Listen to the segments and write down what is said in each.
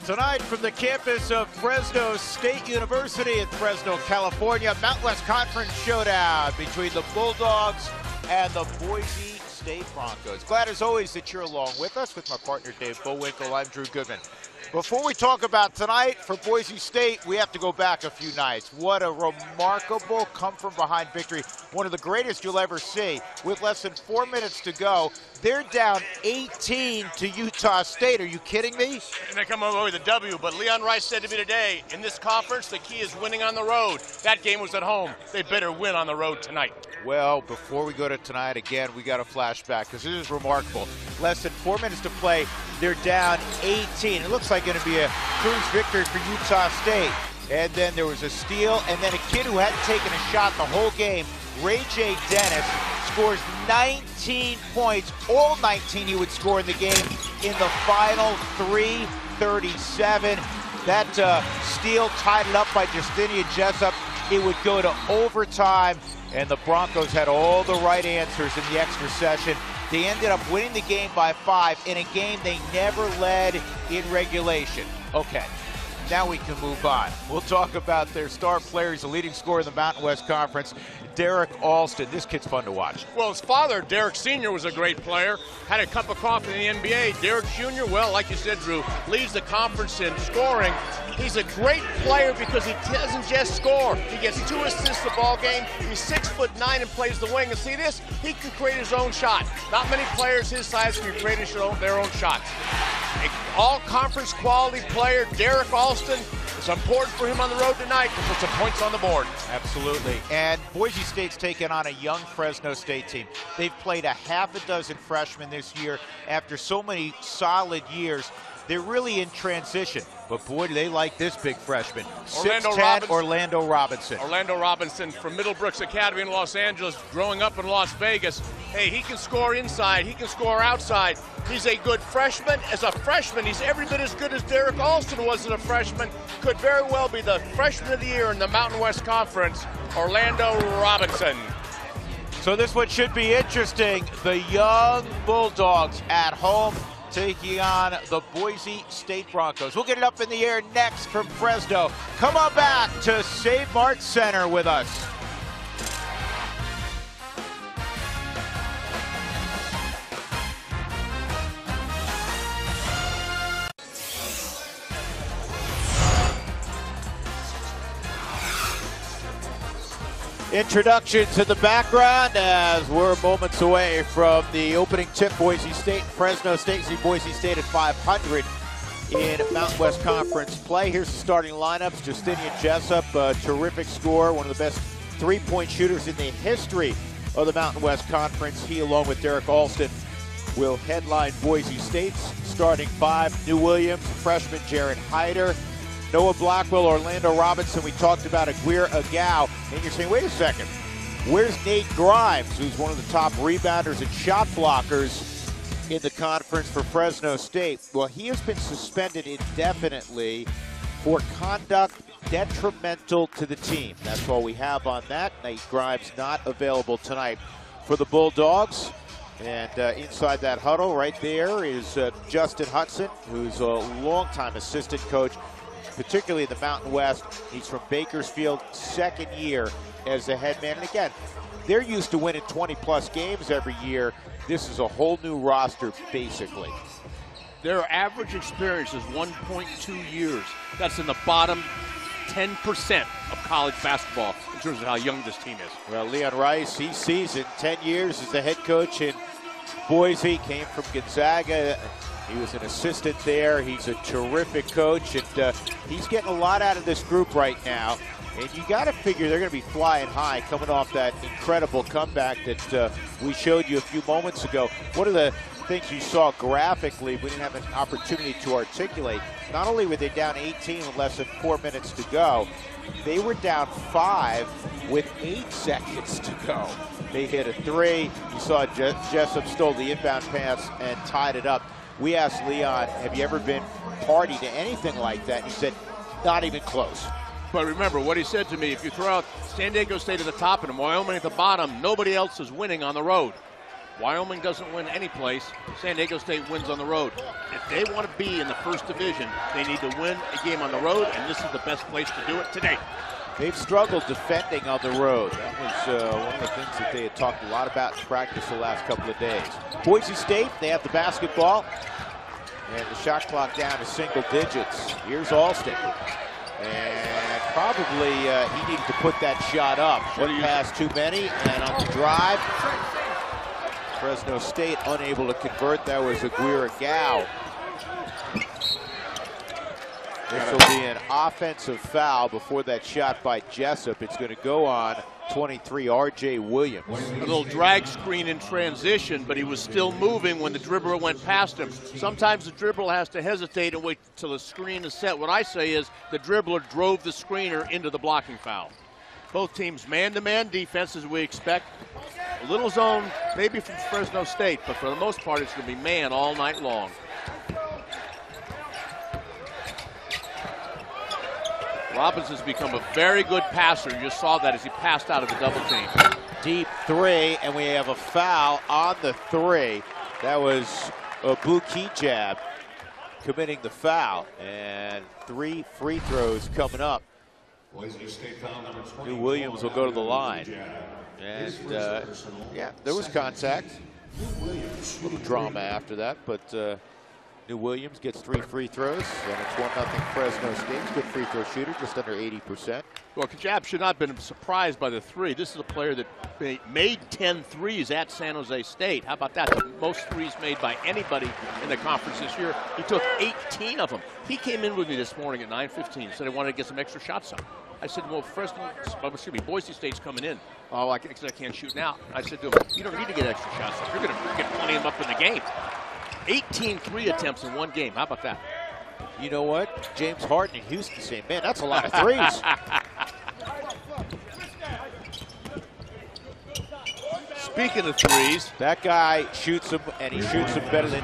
Tonight from the campus of Fresno State University in Fresno, California, Mountain West Conference showdown between the Bulldogs and the Boise State Broncos. Glad as always that you're along with us with my partner Dave Bullwinkle. I'm Drew Goodman. Before we talk about tonight for Boise State, we have to go back a few nights. What a remarkable come-from-behind victory. One of the greatest you'll ever see. With less than 4 minutes to go, they're down 18 to Utah State. Are you kidding me? And they come away with a W, but Leon Rice said to me today, in this conference, the key is winning on the road. That game was at home. They better win on the road tonight. Well, before we go to tonight, again, we got a flashback because this is remarkable. Less than 4 minutes to play, they're down 18. It looks like going to be a cruise victory for Utah State. And then there was a steal, and then a kid who hadn't taken a shot the whole game, Ray J. Dennis, scores 19 points, all 19 he would score in the game in the final 3:37. That steal tied it up by Justinian Jessup. It would go to overtime, and the Broncos had all the right answers in the extra session. They ended up winning the game by 5 in a game they never led in regulation. Okay, now we can move on. We'll talk about their star players, the leading scorer in the Mountain West Conference, Derek Alston. This kid's fun to watch. Well, his father, Derek Sr., was a great player. Had a cup of coffee in the NBA. Derek Jr., well, like you said, Drew, leads the conference in scoring. He's a great player because he doesn't just score. He gets 2 assists a ball game. He's 6'9" and plays the wing. And see this? He can create his own shot. Not many players his size can create their own shots. All-conference quality player, Derek Alston. It's important for him on the road tonight to put some points on the board. Absolutely. And Boise State's taken on a young Fresno State team. They've played a half a dozen freshmen this year after so many solid years. They're really in transition, but boy, do they like this big freshman. 6'10", Orlando Robinson. Orlando Robinson from Middlebrooks Academy in Los Angeles, growing up in Las Vegas. Hey, he can score inside, he can score outside. He's a good freshman. As a freshman, he's every bit as good as Derek Alston was as a freshman. Could very well be the freshman of the year in the Mountain West Conference, Orlando Robinson. So this one should be interesting. The young Bulldogs at home, taking on the Boise State Broncos. We'll get it up in the air next from Fresno. Come on back to Save Mart Center with us. Introductions in the background as we're moments away from the opening tip. Boise State, Fresno State. See Boise State at 500 in Mountain West Conference play. Here's the starting lineups. Justinian Jessup, a terrific scorer, one of the best three-point shooters in the history of the Mountain West Conference. He, along with Derek Alston, will headline Boise State's starting 5. New Williams, freshman Jared Hyder, Noah Blackwell, Orlando Robinson. We talked about Aguirre Agau. And you're saying, wait a second, where's Nate Grimes, who's one of the top rebounders and shot blockers in the conference for Fresno State? Well, he has been suspended indefinitely for conduct detrimental to the team. That's all we have on that. Nate Grimes not available tonight for the Bulldogs. And inside that huddle right there is Justin Hudson, who's a longtime assistant coach, particularly in the Mountain West. He's from Bakersfield, second year as the head man. And again, they're used to winning 20-plus games every year. This is a whole new roster, basically. Their average experience is 1.2 years. That's in the bottom 10% of college basketball in terms of how young this team is. Well, Leon Rice, he's seasoned 10 years as the head coach in Boise, came from Gonzaga. He was an assistant there. He's a terrific coach, and he's getting a lot out of this group right now. And you got to figure they're going to be flying high coming off that incredible comeback that we showed you a few moments ago. One of the things you saw graphically, we didn't have an opportunity to articulate. Not only were they down 18 with less than 4 minutes to go, they were down 5 with 8 seconds to go. They hit a 3. You saw Jessup stole the inbound pass and tied it up. We asked Leon, have you ever been party to anything like that? And he said, not even close. But remember what he said to me, if you throw out San Diego State at the top and Wyoming at the bottom, nobody else is winning on the road. Wyoming doesn't win any place. San Diego State wins on the road. If they want to be in the first division, they need to win a game on the road, and this is the best place to do it today. They've struggled defending on the road. That was one of the things that they had talked a lot about in practice the last couple of days. Boise State, they have the basketball, and the shot clock down to single digits. Here's Alston. And probably he needed to put that shot up. One pass too many, and on the drive, Fresno State unable to convert. That was Aguirre Gao. This will be an offensive foul before that shot by Jessup. It's going to go on 23, R.J. Williams. A little drag screen in transition, but he was still moving when the dribbler went past him. Sometimes the dribbler has to hesitate and wait till the screen is set. What I say is the dribbler drove the screener into the blocking foul. Both teams man-to-man defense as we expect. A little zone maybe from Fresno State, but for the most part it's going to be man all night long. Robbins has become a very good passer. You just saw that as he passed out of the double team. Deep three, and we have a foul on the three. That was Abu Kijab committing the foul, and 3 free throws coming up. New Williams will go to the line. And yeah, there was contact. A little drama after that, but New Williams gets 3 free throws, and it's 1-0 Fresno State. Good free throw shooter, just under 80%. Well, Kijab should not have been surprised by the three. This is a player that made 10 threes at San Jose State. How about that? The most threes made by anybody in the conference this year. He took 18 of them. He came in with me this morning at 9:15, said he wanted to get some extra shots up. I said, well, Boise State's coming in. Oh, I can't shoot now. I said to him, you don't need to get extra shots up. You're going to get plenty of them up in the game. 18 three attempts in one game. How about that? You know what? James Harden in Houston saying, man, that's a lot of threes. Speaking of threes, that guy shoots them, and he shoots them better than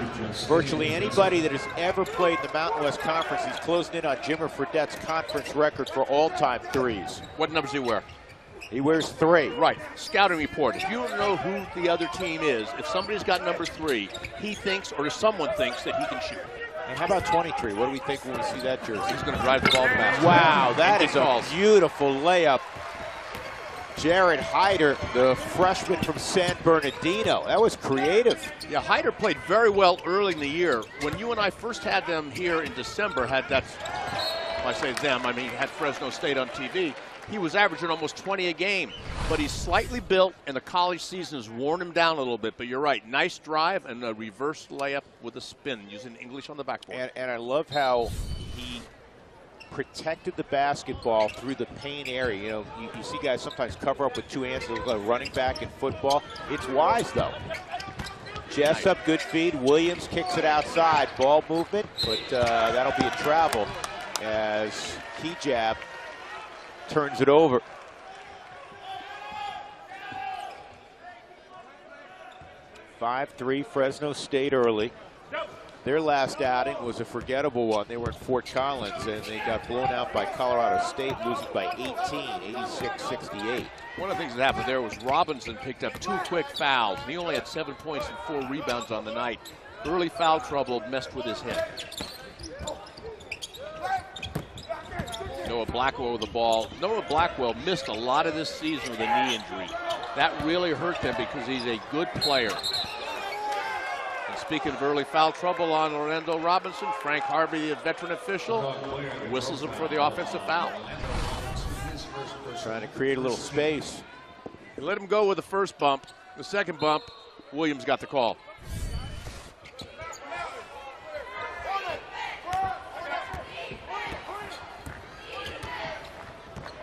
virtually anybody that has ever played in the Mountain West Conference. He's closing in on Jimmer Fredette's conference record for all-time threes. What numbers do he wear? He wears 3. Right. Scouting report. If you don't know who the other team is, if somebody's got number 3, he thinks, or someone thinks, that he can shoot. And how about 23? What do we think when we see that jersey? He's going to drive the ball to the basket. Wow, that is a beautiful layup. Jared Hyder, the freshman from San Bernardino. That was creative. Yeah, Hyder played very well early in the year. When you and I first had them here in December, had that, when I say them, I mean had Fresno State on TV, he was averaging almost 20 a game. But he's slightly built, and the college season has worn him down a little bit. But you're right, nice drive and a reverse layup with a spin, using English on the backboard. And I love how he protected the basketball through the paint area. You know, you see guys sometimes cover up with 2 hands, like a running back in football. It's wise, though. Jessup, good feed. Williams kicks it outside. Ball movement, but that'll be a travel as Kijab turns it over. (5-3) Fresno State early. Their last outing was a forgettable one. They were in Fort Collins, and they got blown out by Colorado State, losing by 18, 86-68. One of the things that happened there was Robinson picked up 2 quick fouls. He only had 7 points and 4 rebounds on the night. Early foul trouble messed with his head. Noah Blackwell with the ball. Noah Blackwell missed a lot of this season with a knee injury. That really hurt him because he's a good player. And speaking of early foul trouble on Orlando Robinson, Frank Harvey, the veteran official, whistles him for the offensive foul. Trying to create a little space. He let him go with the first bump. The second bump, Williams got the call.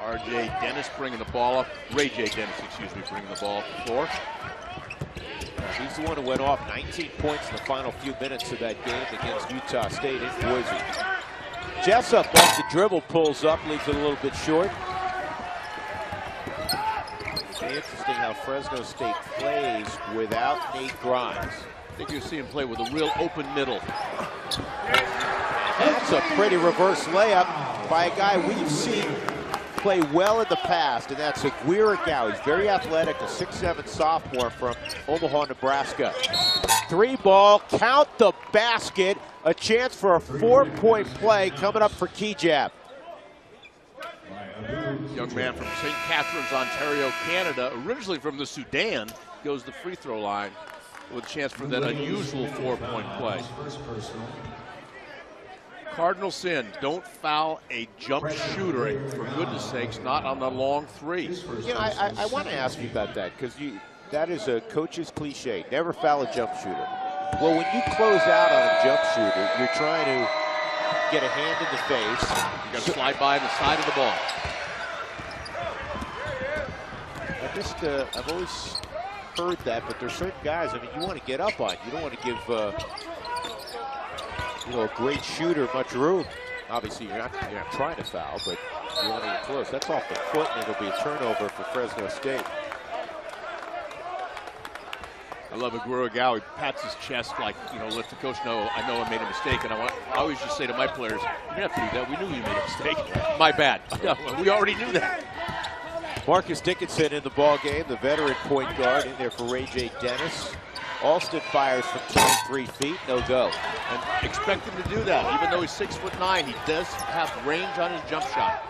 R.J. Dennis bringing the ball up. Ray J. Dennis, excuse me, bringing the ball up the floor. He's the one who went off 19 points in the final few minutes of that game against Utah State in Boise. Jessup off the dribble, pulls up, leaves it a little bit short. It's interesting how Fresno State plays without Nate Grimes. I think you see him play with a real open middle. That's a pretty reverse layup by a guy we've seen play well in the past, and that's Aguirre Gow. He's very athletic, a 6'7" sophomore from Omaha, Nebraska. 3-ball, count the basket. A chance for a 4-point play coming up for Kejab. Young man from St. Catharines, Ontario, Canada, originally from the Sudan, goes to the free throw line with a chance for that unusual 4-point play. Cardinal sin, don't foul a jump shooter, for goodness sakes, not on the long three. You know, I want to ask you about that, because that is a coach's cliche, never foul a jump shooter. Well, when you close out on a jump shooter, you're trying to get a hand in the face. You got to slide by the side of the ball. I've always heard that, but there's certain guys, I mean, you want to get up on. You don't want to give, a great shooter much room. Obviously, you're not trying to foul, but you want to get close. That's off the foot, and it'll be a turnover for Fresno State. I love Aguirre Gow. He pats his chest like, let the coach know, I know I made a mistake. And I always just say to my players, you didn't have to do that. We knew you made a mistake. My bad. We already knew that. Marcus Dickinson in the ball game, the veteran point guard in there for Ray J. Dennis. Alston fires from 23 feet, no go. And expect him to do that. Even though he's 6'9", he does have range on his jump shot.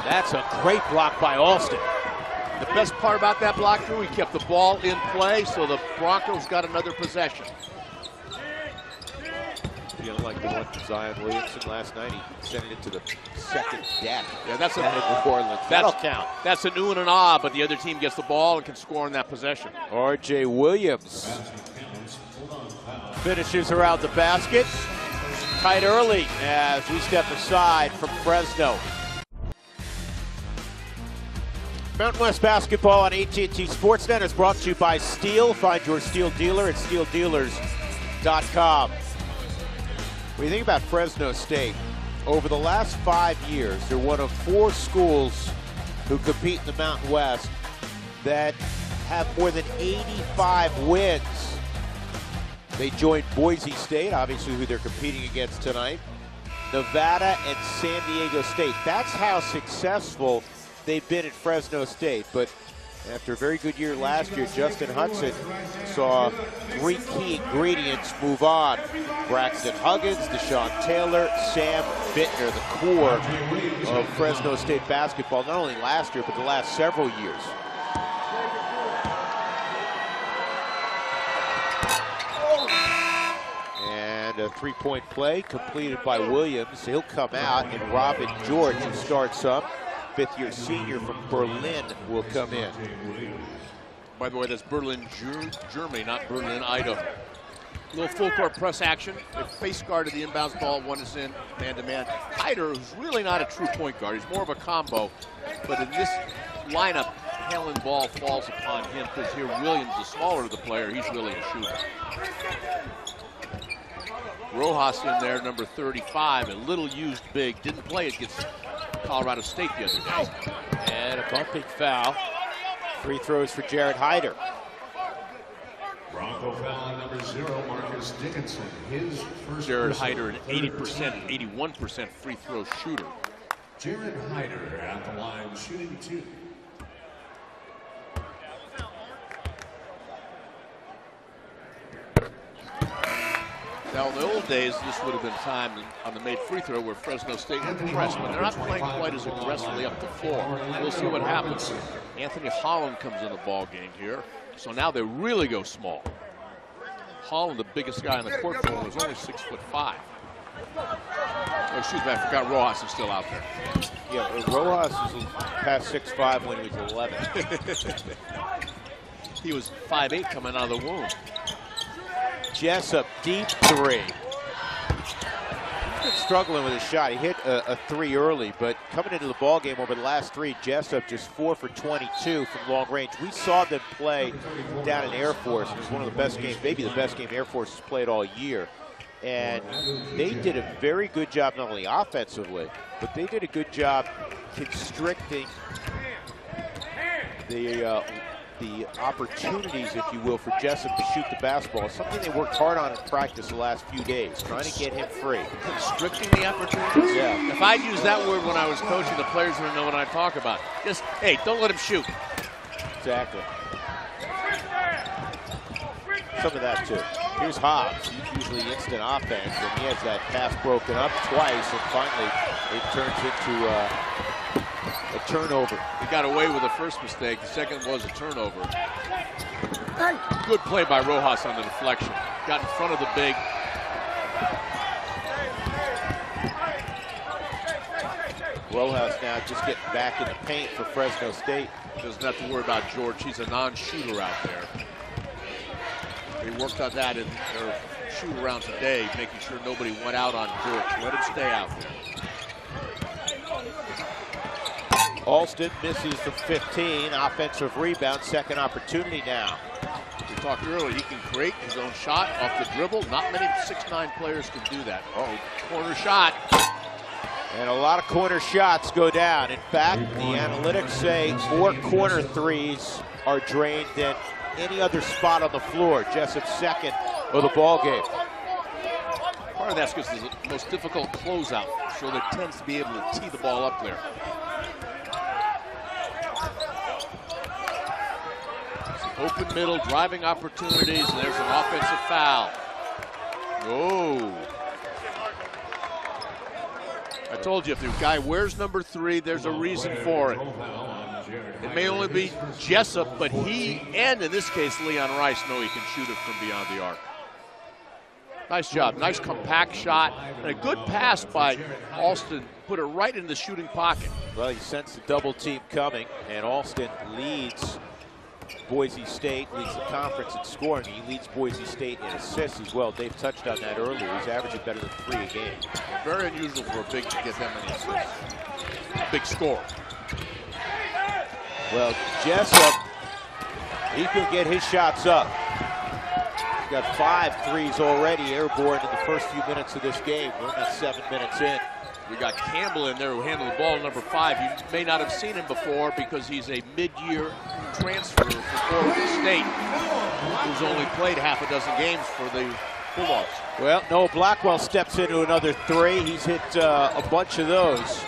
That's a great block by Alston. The best part about that block, Drew, he kept the ball in play, so the Broncos got another possession. Feeling like the one to Zion Williamson last night. He sent it into the second deck. Yeah, that's That'll count. That's an ooh and an ah, but the other team gets the ball and can score in that possession. R.J. Williams finishes around the basket. Tight early as we step aside from Fresno. Mountain West basketball on AT&T Sportsnet is brought to you by Steel. Find your Steel dealer at steeldealers.com. When you think about Fresno State, over the last 5 years, they're one of 4 schools who compete in the Mountain West that have more than 85 wins. They joined Boise State, obviously who they're competing against tonight, Nevada, and San Diego State. That's how successful they've been at Fresno State. But after a very good year last year, Justin Hudson saw 3 key ingredients move on. Braxton Huggins, Deshaun Taylor, Sam Bittner, the core of Fresno State basketball, not only last year, but the last several years. And a 3-point play completed by Williams. He'll come out, and Robin George, who starts up, 5th-year senior from Berlin, will come in. By the way, that's Berlin, Germany, not Berlin, Idaho. A little full-court press action. They face guarded the inbounds ball. One is in man-to-man. Hyder, who's really not a true point guard. He's more of a combo. But in this lineup, Helen ball falls upon him because here Williams, the smaller of the player, he's really a shooter. Rojas in there, number 35, a little used big. Didn't play against Colorado State the other day. And a bumping foul. Free throws for Jared Hyder. Bronco foul on number 0, Marcus Dickinson. His first Jared Hyder, an 80%, 81% free throw shooter. Jared Hyder at the line, shooting 2. Now, in the old days, this would have been time on the made free throw where Fresno State would press, but they're not playing quite as aggressively up the floor. We'll see what happens. Anthony Holland comes in the ball game here, so now they really go small. Holland, the biggest guy on the court for him, was only 6'5". Oh, excuse me, I forgot Rojas is still out there. Yeah, Rojas is past 6'5" when he was 11. He was 5'8" coming out of the womb. Jessup, deep 3. He's been struggling with his shot. He hit a 3 early, but coming into the ball game over the last 3, Jessup just 4 for 22 from long range. We saw them play down in Air Force. It was one of the best games, maybe the best game Air Force has played all year. And they did a very good job, not only offensively, but they did a good job constricting the the opportunities, if you will, for Jessup to shoot the basketball. It's something they worked hard on in practice the last few days, trying to get him free. Constricting the opportunities? Yeah. If I'd used that word when I was coaching, the players would know what I talk about. Just, hey, don't let him shoot. Exactly. Some of that, too. Here's Hobbs. He's usually instant offense, and he has that pass broken up twice, and finally it turns into a turnover. He got away with the first mistake. The second was a turnover. Good play by Rojas on the deflection. Got in front of the big. Rojas now just getting back in the paint for Fresno State. Doesn't have to worry about George. He's a non-shooter out there. They worked on that in their shoot around today, making sure nobody went out on George. Let him stay out there. Alston misses the 15. Offensive rebound, second opportunity now. We talked earlier, he can create his own shot off the dribble. Not many 6'9" players can do that. Oh, corner shot. And a lot of corner shots go down. In fact, the analytics say more corner threes are drained than any other spot on the floor. Jessup's second of the ball game. Part of that's because it's the most difficult closeout, so there tends to be able to tee the ball up there. Open middle, driving opportunities, and there's an offensive foul. Oh. I told you, if the guy wears number 3, there's a reason for it. It may only be Jessup, but he, and in this case, Leon Rice, know he can shoot it from beyond the arc. Nice job. Nice compact shot. And a good pass by Alston. Put it right in the shooting pocket. Well, he sensed the double team coming, and Alston leads Boise State, leads the conference in scoring. He leads Boise State in assists as well. Dave touched on that earlier. He's averaging better than 3 a game. Very unusual for a big to get that many assists. Big score. Well, Jessup, he can get his shots up. He's got 5 threes already airborne in the first few minutes of this game. We're not 7 minutes in. We got Campbell in there who handled the ball, number 5. You may not have seen him before because he's a mid-year transfer for Oregon State, who's only played half a dozen games for the Bulldogs. Well, Noah Blackwell steps into another 3. He's hit a bunch of those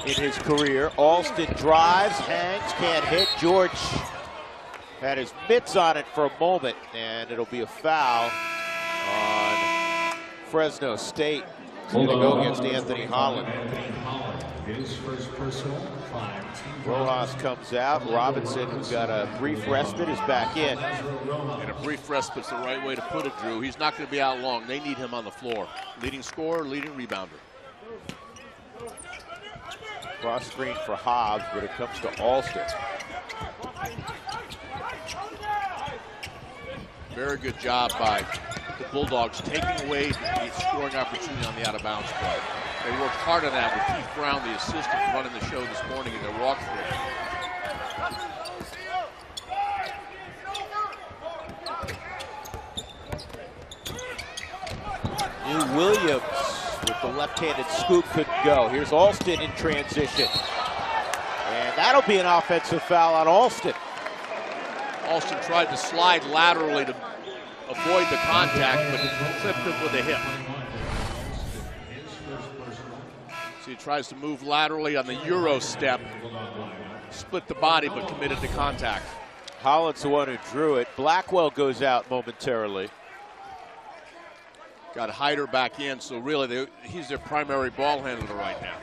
in his career. Alston drives, hangs, can't hit. George had his mitts on it for a moment, and it'll be a foul on Fresno State. He's going to go against Anthony Holland. His first personal, 5. Rojas comes out. Robinson, who's got a brief respite, is back in. And a brief respite's the right way to put it, Drew. He's not going to be out long. They need him on the floor. Leading scorer, leading rebounder. Cross screen for Hobbs, but it comes to Alston. Very good job by the Bulldogs taking away the scoring opportunity on the out-of-bounds play. They worked hard on that with Keith Brown, the assistant, running the show this morning in their walkthrough. New Williams with the left-handed scoop couldn't go. Here's Alston in transition. And that'll be an offensive foul on Alston. Alston tried to slide laterally to avoid the contact, but clipped him with a hip. So he tries to move laterally on the Euro step, split the body, but committed to contact. Holland's the one who drew it. Blackwell goes out momentarily. Got Hyder back in, so really he's their primary ball handler right now.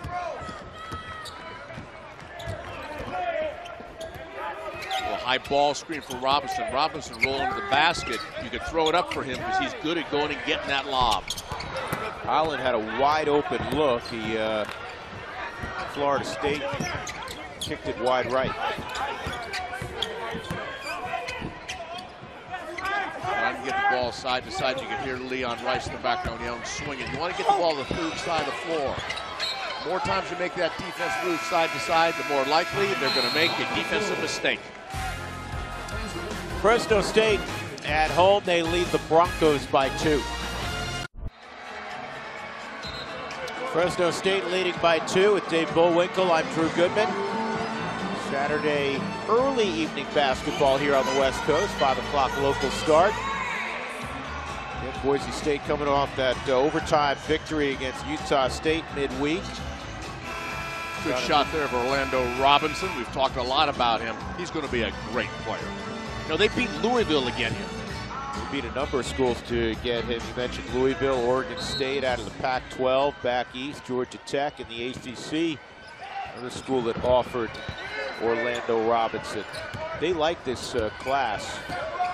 High ball screen for Robinson. Robinson rolling to the basket. You could throw it up for him because he's good at going and getting that lob. Holland had a wide open look. He, Florida State kicked it wide right. Trying to get the ball side to side. You can hear Leon Rice in the background yelling, swinging. You want to get the ball to the third side of the floor. The more times you make that defense move side to side, the more likely they're going to make a defensive mistake. Fresno State at home, they lead the Broncos by 2. Fresno State leading by 2 with Dave Bullwinkle. I'm Drew Goodman. Saturday early evening basketball here on the West Coast, 5 o'clock local start. And Boise State coming off that overtime victory against Utah State midweek. Good shot there of Orlando Robinson. We've talked a lot about him. He's going to be a great player. You know, they beat Louisville to get him. They beat a number of schools to get him. You mentioned Louisville, Oregon State out of the Pac-12, back east, Georgia Tech in the ACC. Another school that offered Orlando Robinson. They like this class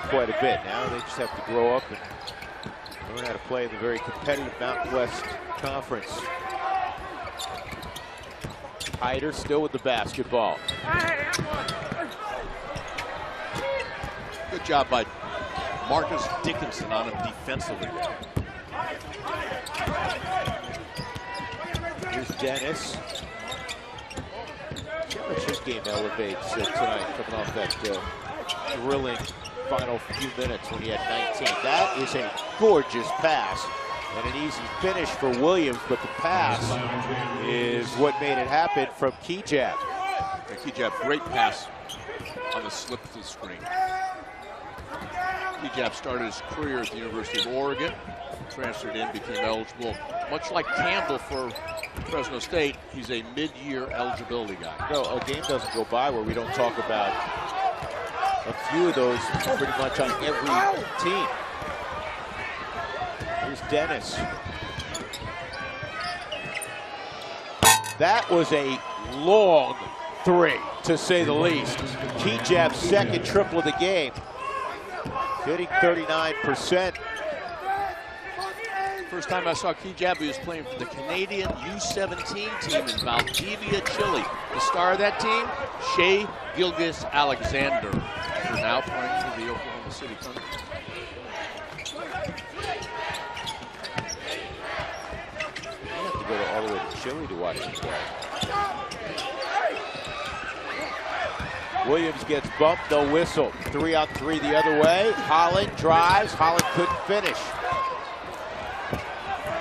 quite a bit now. They just have to grow up and learn how to play in the very competitive Mountain West Conference. Hyder still with the basketball. Good job by Marcus Dickinson on him defensively. Here's Dennis. See how much his game elevates tonight, coming off that thrilling final few minutes when he had 19. That is a gorgeous pass and an easy finish for Williams, but the pass is what made it happen from Kejab. Kejab, great pass on the slip to the screen. Kejab started his career at the University of Oregon, transferred in, became eligible. Much like Campbell for Fresno State, he's a mid-year eligibility guy. No, a game doesn't go by where we don't talk about a few of those pretty much on every team. Here's Dennis. That was a long three, to say the least. Kejab's second triple of the game. Hitting 39%. First time I saw Kejab, he was playing for the Canadian U17 team in Valdivia, Chile. The star of that team, Shea Gilgeous-Alexander, who are now playing for the Oklahoma City Thunder. You have to go all the way to Chile to watch him play. Williams gets bumped, no whistle. 3-on-3 the other way. Holland drives. Holland couldn't finish.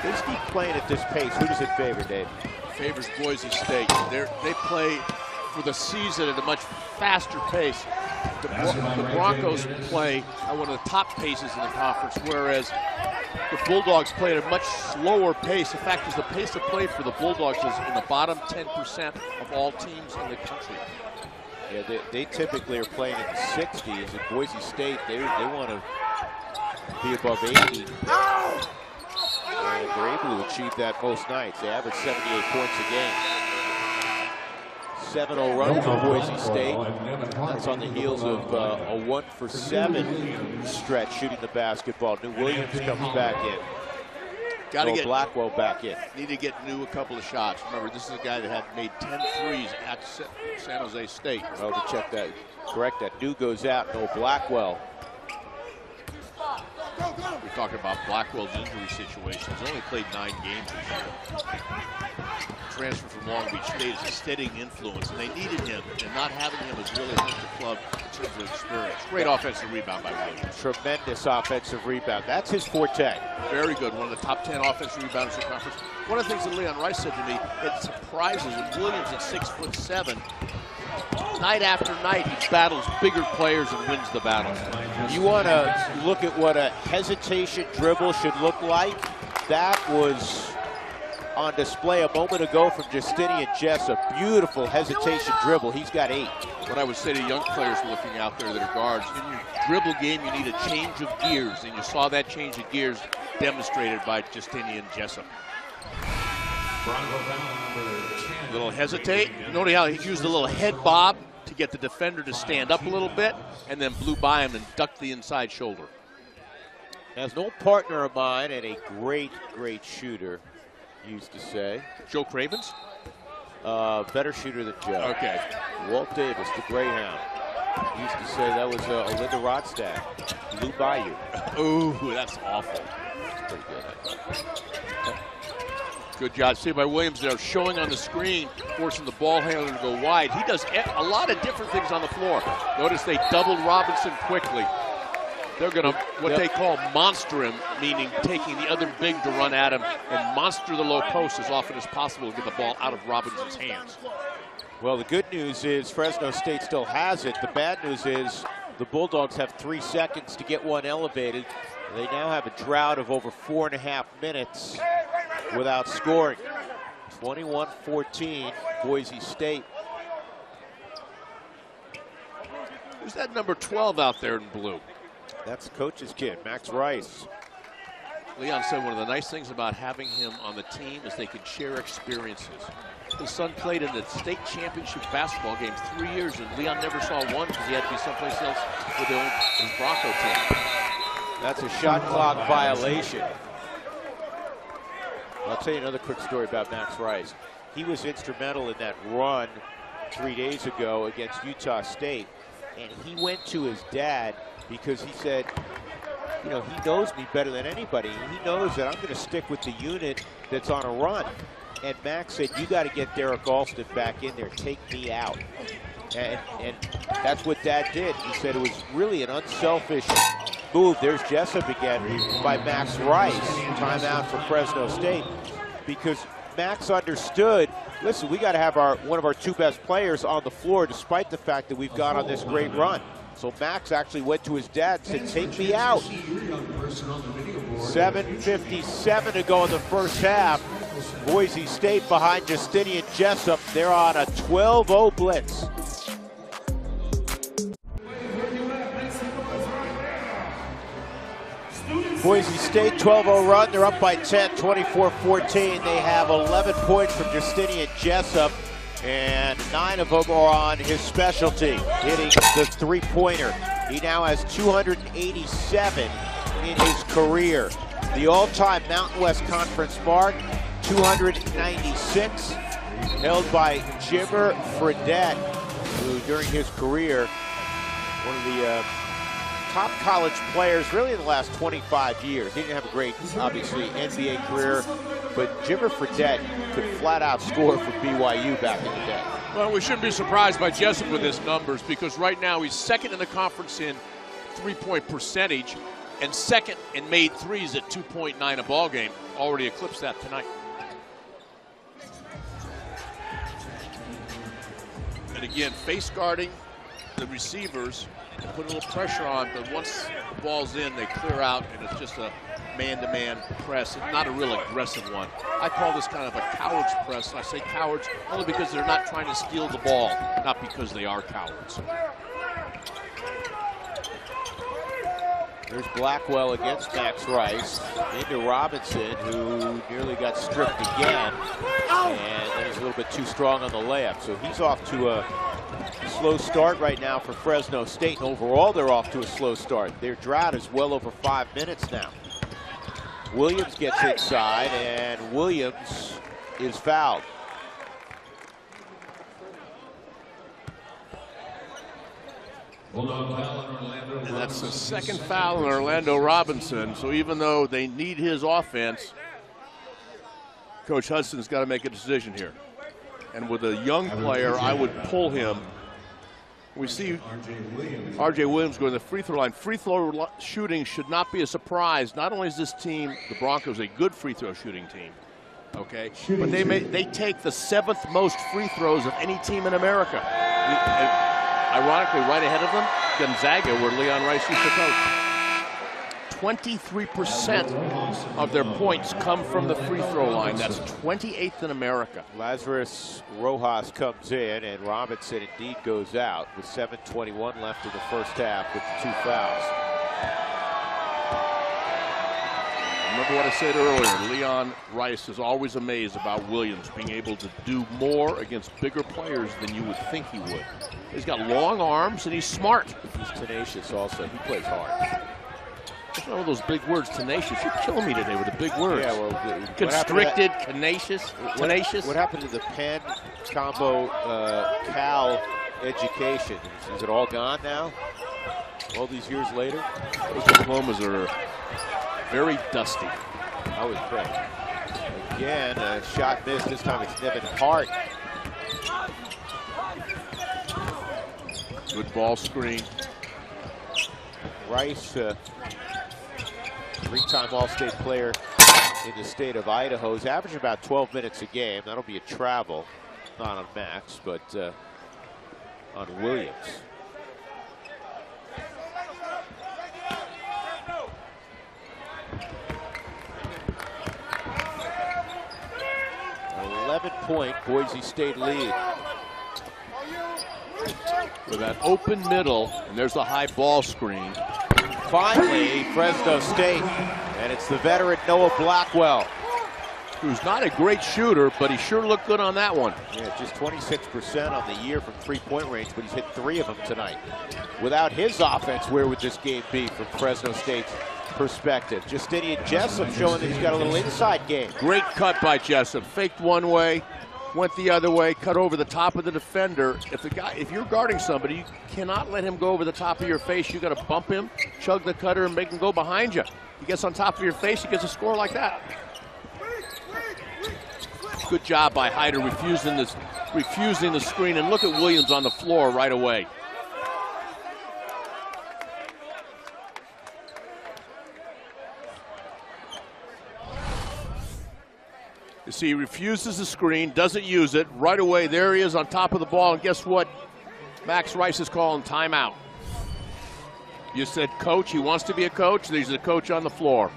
They just keep playing at this pace. Who does it favor, Dave? Favors Boise State. They play for the season at a much faster pace. The Broncos play at one of the top paces in the conference, whereas the Bulldogs play at a much slower pace. The fact is the pace of play for the Bulldogs is in the bottom 10% of all teams in the country. Yeah, they typically are playing in the 60s. At Boise State, they want to be above 80. And they're able to achieve that most nights. They average 78 points a game. 7-0 run for Boise State. That's on the heels of a 1-for-7 stretch shooting the basketball. New Williams comes back in. Got to get Blackwell back in. Need to get New a couple of shots. Remember, this is a guy that had made 10 threes at San Jose State. Well, to check that, correct that. New goes out, no Blackwell. We're talking about Blackwell's injury situation. He's only played 9 games this year. Transfer from Long Beach State is a steadying influence, and they needed him, and not having him has really helped the club in terms of experience. Great offensive rebound by Williams. Tremendous offensive rebound. That's his forte. Very good. One of the top 10 offensive rebounders in the conference. One of the things that Leon Rice said to me, it surprises him. Williams at 6'7", night after night, he battles bigger players and wins the battles. You want to look at what a hesitation dribble should look like? That was on display a moment ago from Justinian Jessup. Beautiful hesitation dribble. He's got 8. What I would say to young players looking out there that are guards, in your dribble game, you need a change of gears, and you saw that change of gears demonstrated by Justinian Jessup. Little hesitate. Notice how he used a little head bob to get the defender to stand up a little bit, and then blew by him and ducked the inside shoulder. As an old partner of mine and a great, great shooter used to say. Joe Cravens? Better shooter than Joe. Okay. Walt Davis, the Greyhound, used to say that was Olinda Rodstad. Blew by you. Ooh, that's awful. That's pretty good. Good job. See by Williams there, showing on the screen, forcing the ball handler to go wide. He does a lot of different things on the floor. Notice they doubled Robinson quickly. They're going to, what they call monster him, meaning taking the other big to run at him and monster the low post as often as possible to get the ball out of Robinson's hands. Well, the good news is Fresno State still has it. The bad news is the Bulldogs have 3 seconds to get one elevated. They now have a drought of over 4.5 minutes without scoring. 21-14, Boise State. Who's that number 12 out there in blue? That's the coach's kid, Max Rice. Leon said one of the nice things about having him on the team is they could share experiences. His son played in the state championship basketball games 3 years, and Leon never saw one because he had to be someplace else with his Bronco team. That's a shot clock violation. I'll tell you another quick story about Max Rice. He was instrumental in that run 3 days ago against Utah State, and he went to his dad because he said, you know, he knows me better than anybody. He knows that I'm going to stick with the unit that's on a run. And Max said, you got to get Derek Alston back in there. Take me out. And that's what Dad did. He said it was really an unselfish move. There's Jessup again by Max Rice. Timeout for Fresno State. Because Max understood, listen, we got to have one of our 2 best players on the floor despite the fact that we've gone on this great run. So Max actually went to his dad and said, take me out. 7:57 to go in the first half. Boise State behind Justinian Jessup. They're on a 12-0 blitz. Boise State 12-0 run. They're up by 10, 24-14. They have 11 points from Justinian Jessup, and 9 of them are on his specialty, hitting the three-pointer. He now has 287 in his career. The all-time Mountain West Conference mark, 296, held by Jimmer Fredette, who during his career, one of the top college players really in the last 25 years. He didn't have a great, obviously, NBA career, but Jimmer Fredette could flat out score for BYU back in the day. Well, we shouldn't be surprised by Jessup with his numbers because right now he's second in the conference in three-point percentage and second in made threes at 2.9 a ball game. Already eclipsed that tonight. And again, face guarding the receivers and put a little pressure on, but once the ball's in, they clear out, and it's just a man-to-man press. It's not a real aggressive one. I call this kind of a coward's press, and I say cowards only because they're not trying to steal the ball, not because they are cowards. There's Blackwell against Max Rice, into Robinson, who nearly got stripped again, and then he's a little bit too strong on the layup. So he's off to a slow start right now for Fresno State, and overall they're off to a slow start. Their drought is well over 5 minutes now. Williams gets inside, and Williams is fouled. And that's the second foul on Orlando Robinson. So even though they need his offense, Coach Hudson's got to make a decision here. And with a young player, I would pull him. We see R.J. Williams going to the free throw line. Free throw shooting should not be a surprise. Not only is this team, the Broncos, a good free throw shooting team, okay, but they take the 7th most free throws of any team in America. Ironically, right ahead of them, Gonzaga, where Leon Rice used to coach. 23% of their points come from the free throw line. That's 28th in America. Lazarus Rojas comes in, and Robinson indeed goes out with 7:21 left in the first half with the 2 fouls. Remember what I said earlier, Leon Rice is always amazed about Williams being able to do more against bigger players than you would think he would. He's got long arms and he's smart. He's tenacious also. He plays hard. That's one of those big words, tenacious. You're killing me today with the big words. Yeah, well, constricted, tenacious. What happened to the Penn combo Cal education? Is it all gone now? All these years later? Those diplomas are very dusty. I would think. Again, a shot missed. This time it's Nevin Hart. Good ball screen. Rice, three-time All-State player in the state of Idaho, is averaging about 12 minutes a game. That'll be a travel. not on Max, but on Williams. An 11-point Boise State lead. With that open middle, and there's the high ball screen. Finally, Fresno State, and it's the veteran Noah Blackwell. Who's not a great shooter, but he sure looked good on that one. Yeah, just 26% on the year from three-point range, but he's hit 3 of them tonight. Without his offense, where would this game be from Fresno State's perspective? Justinian Jessup showing that he's got a little inside game. Great cut by Jessup. Faked one way, went the other way, cut over the top of the defender. If you're guarding somebody, you cannot let him go over the top of your face. You got to bump him, chug the cutter, and make him go behind you. He gets on top of your face, he gets a score like that. Good job by Hyder refusing the screen, and look at Williams on the floor right away. You see, he refuses the screen, doesn't use it. Right away, there he is on top of the ball, and guess what? Max Rice is calling timeout. You said coach, he wants to be a coach. He's a coach on the floor.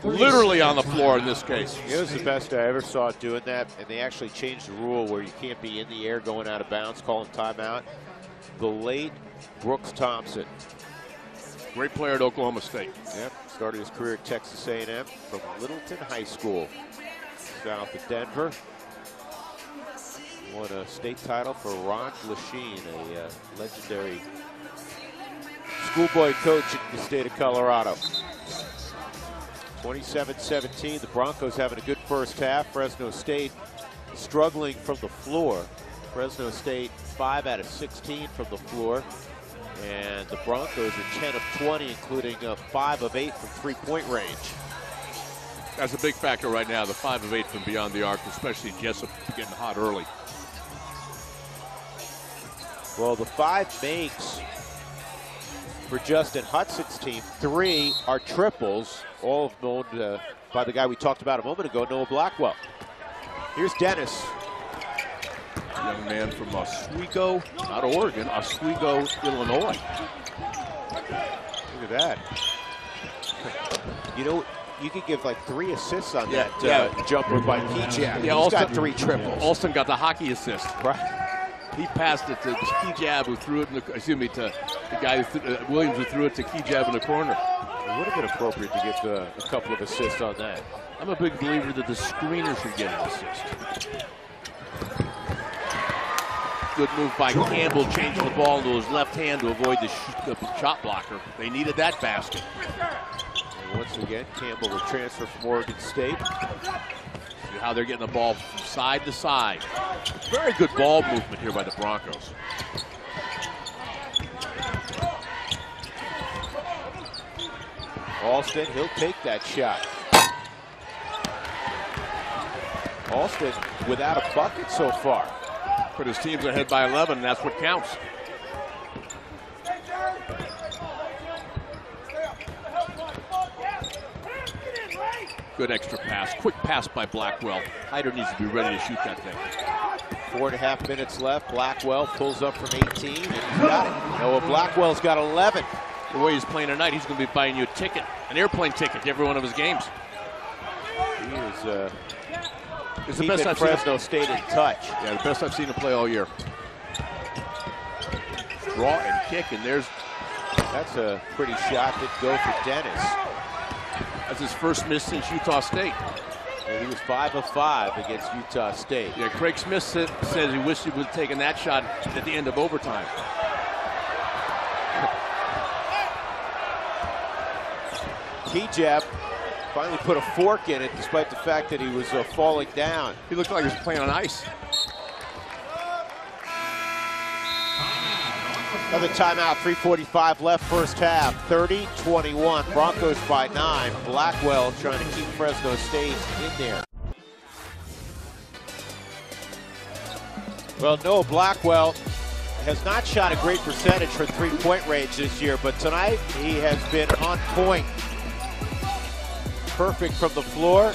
Literally on the floor in this case. It was the best I ever saw doing that, and they actually changed the rule where you can't be in the air going out of bounds, calling timeout. The late Brooks Thompson. Great player at Oklahoma State. Yep, started his career at Texas A&M from Littleton High School, south of Denver. Won a state title for Ron Lachine, a legendary schoolboy coach in the state of Colorado. 27-17, the Broncos having a good first half. Fresno State struggling from the floor. Fresno State 5 out of 16 from the floor. And the Broncos are 10 of 20, including 5 of 8 from three-point range. That's a big factor right now, the 5 of 8 from beyond the arc, especially Jessup getting hot early. Well, the 5 makes for Justin Hudson's team. 3 are triples, all of them owned by the guy we talked about a moment ago, Noah Blackwell. Here's Dennis. Young man from Oswego, not Oregon, Oswego, Illinois. Look at that. You know, you could give like 3 assists on that jumper by Keyjab. Yeah, He's got 3 triples. Alston got the hockey assist. Right. He passed it to Keyjab, who threw it in the, excuse me, to the guy who Williams, who threw it to Keyjab in the corner. It would have been appropriate to get a couple of assists on that. I'm a big believer that the screener should get an assist. Good move by Campbell, changing the ball into his left hand to avoid the shot blocker. They needed that basket. And once again, Campbell will transfer from Oregon State. See how they're getting the ball from side to side. Very good ball movement here by the Broncos. Alston, he'll take that shot. Alston without a bucket so far. But his team's ahead by 11, and that's what counts. Good extra pass. Quick pass by Blackwell. Hyder needs to be ready to shoot that thing. 4.5 minutes left. Blackwell pulls up from 18, and he's got it. Noah Blackwell's got 11. The way he's playing tonight, he's going to be buying you a ticket, an airplane ticket to every one of his games. He is it's the best I've Fresno State in touch. Yeah, the best I've seen him play all year. Draw and kick, and that's a pretty shot that go for Dennis. That's his first miss since Utah State. And he was 5 of 5 against Utah State. Yeah, Craig Smith says he wished he would have taken that shot at the end of overtime. Keyjab finally put a fork in it despite the fact that he was falling down. He looked like he was playing on ice. Another timeout, 3:45 left first half, 30-21, Broncos by 9. Blackwell trying to keep Fresno State in there. Well, Noah Blackwell has not shot a great percentage from three-point range this year, but tonight he has been on point. Perfect from the floor.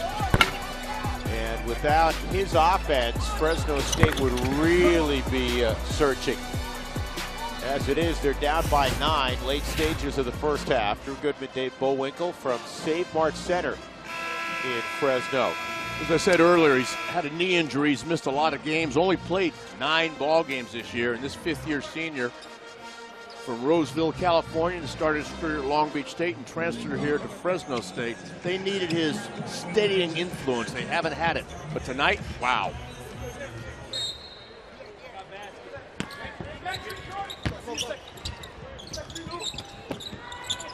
And without his offense, Fresno State would really be searching. As it is, they're down by 9, late stages of the first half. Drew Goodman, Dave Bullwinkle from Save Mart Center in Fresno. As I said earlier, he's had a knee injury. He's missed a lot of games, only played 9 ball games this year. And this fifth-year senior from Roseville, California, started his career at Long Beach State and transferred here to Fresno State. They needed his steadying influence. They haven't had it. But tonight, wow.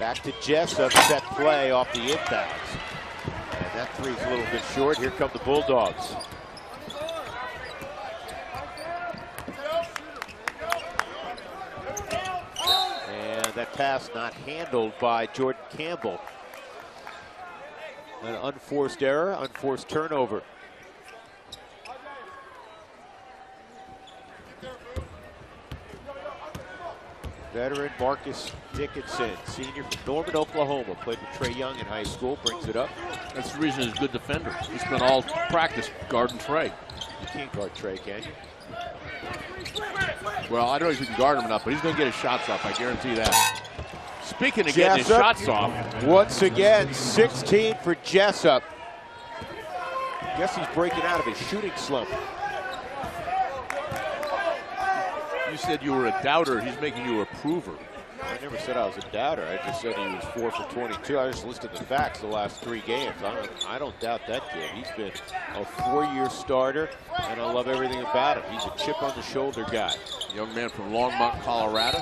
Back to Jessup, set play off the inbounds. And that three's a little bit short. Here come the Bulldogs. And that pass not handled by Jordan Campbell. An unforced error, unforced turnover. Veteran Marcus Dickinson, senior from Norman, Oklahoma, played with Trey Young in high school, brings it up. That's the reason he's a good defender. He spent all practice guarding Trey. You can't guard Trey, can you? Well, I don't know if you can guard him enough, but he's going to get his shots off. I guarantee that. Speaking of getting his shots off. Once again, 16 for Jessup. Guess he's breaking out of his shooting slump. You said you were a doubter. He's making you a prover. I never said I was a doubter. I just said he was 4 for 22. I just listed the facts the last 3 games. I don't doubt that kid. He's been a 4-year starter, and I love everything about him. He's a chip on the shoulder guy. Young man from Longmont, Colorado.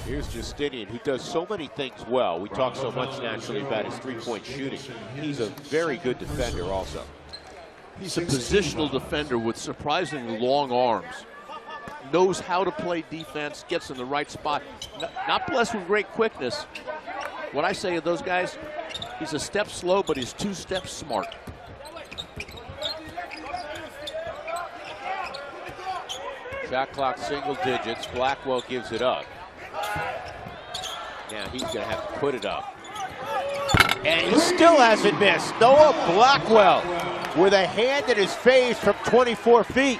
Here's Justinian, who does so many things well. We talk so much naturally about his three-point shooting. He's a very good defender also. He's a positional defender with surprisingly long arms. Knows how to play defense, gets in the right spot. Not blessed with great quickness. What I say of those guys, he's a step slow, but he's 2 steps smart. Shot clock single digits. Blackwell gives it up. Now he's going to have to put it up. And he still hasn't missed. Noah Blackwell with a hand in his face from 24 feet.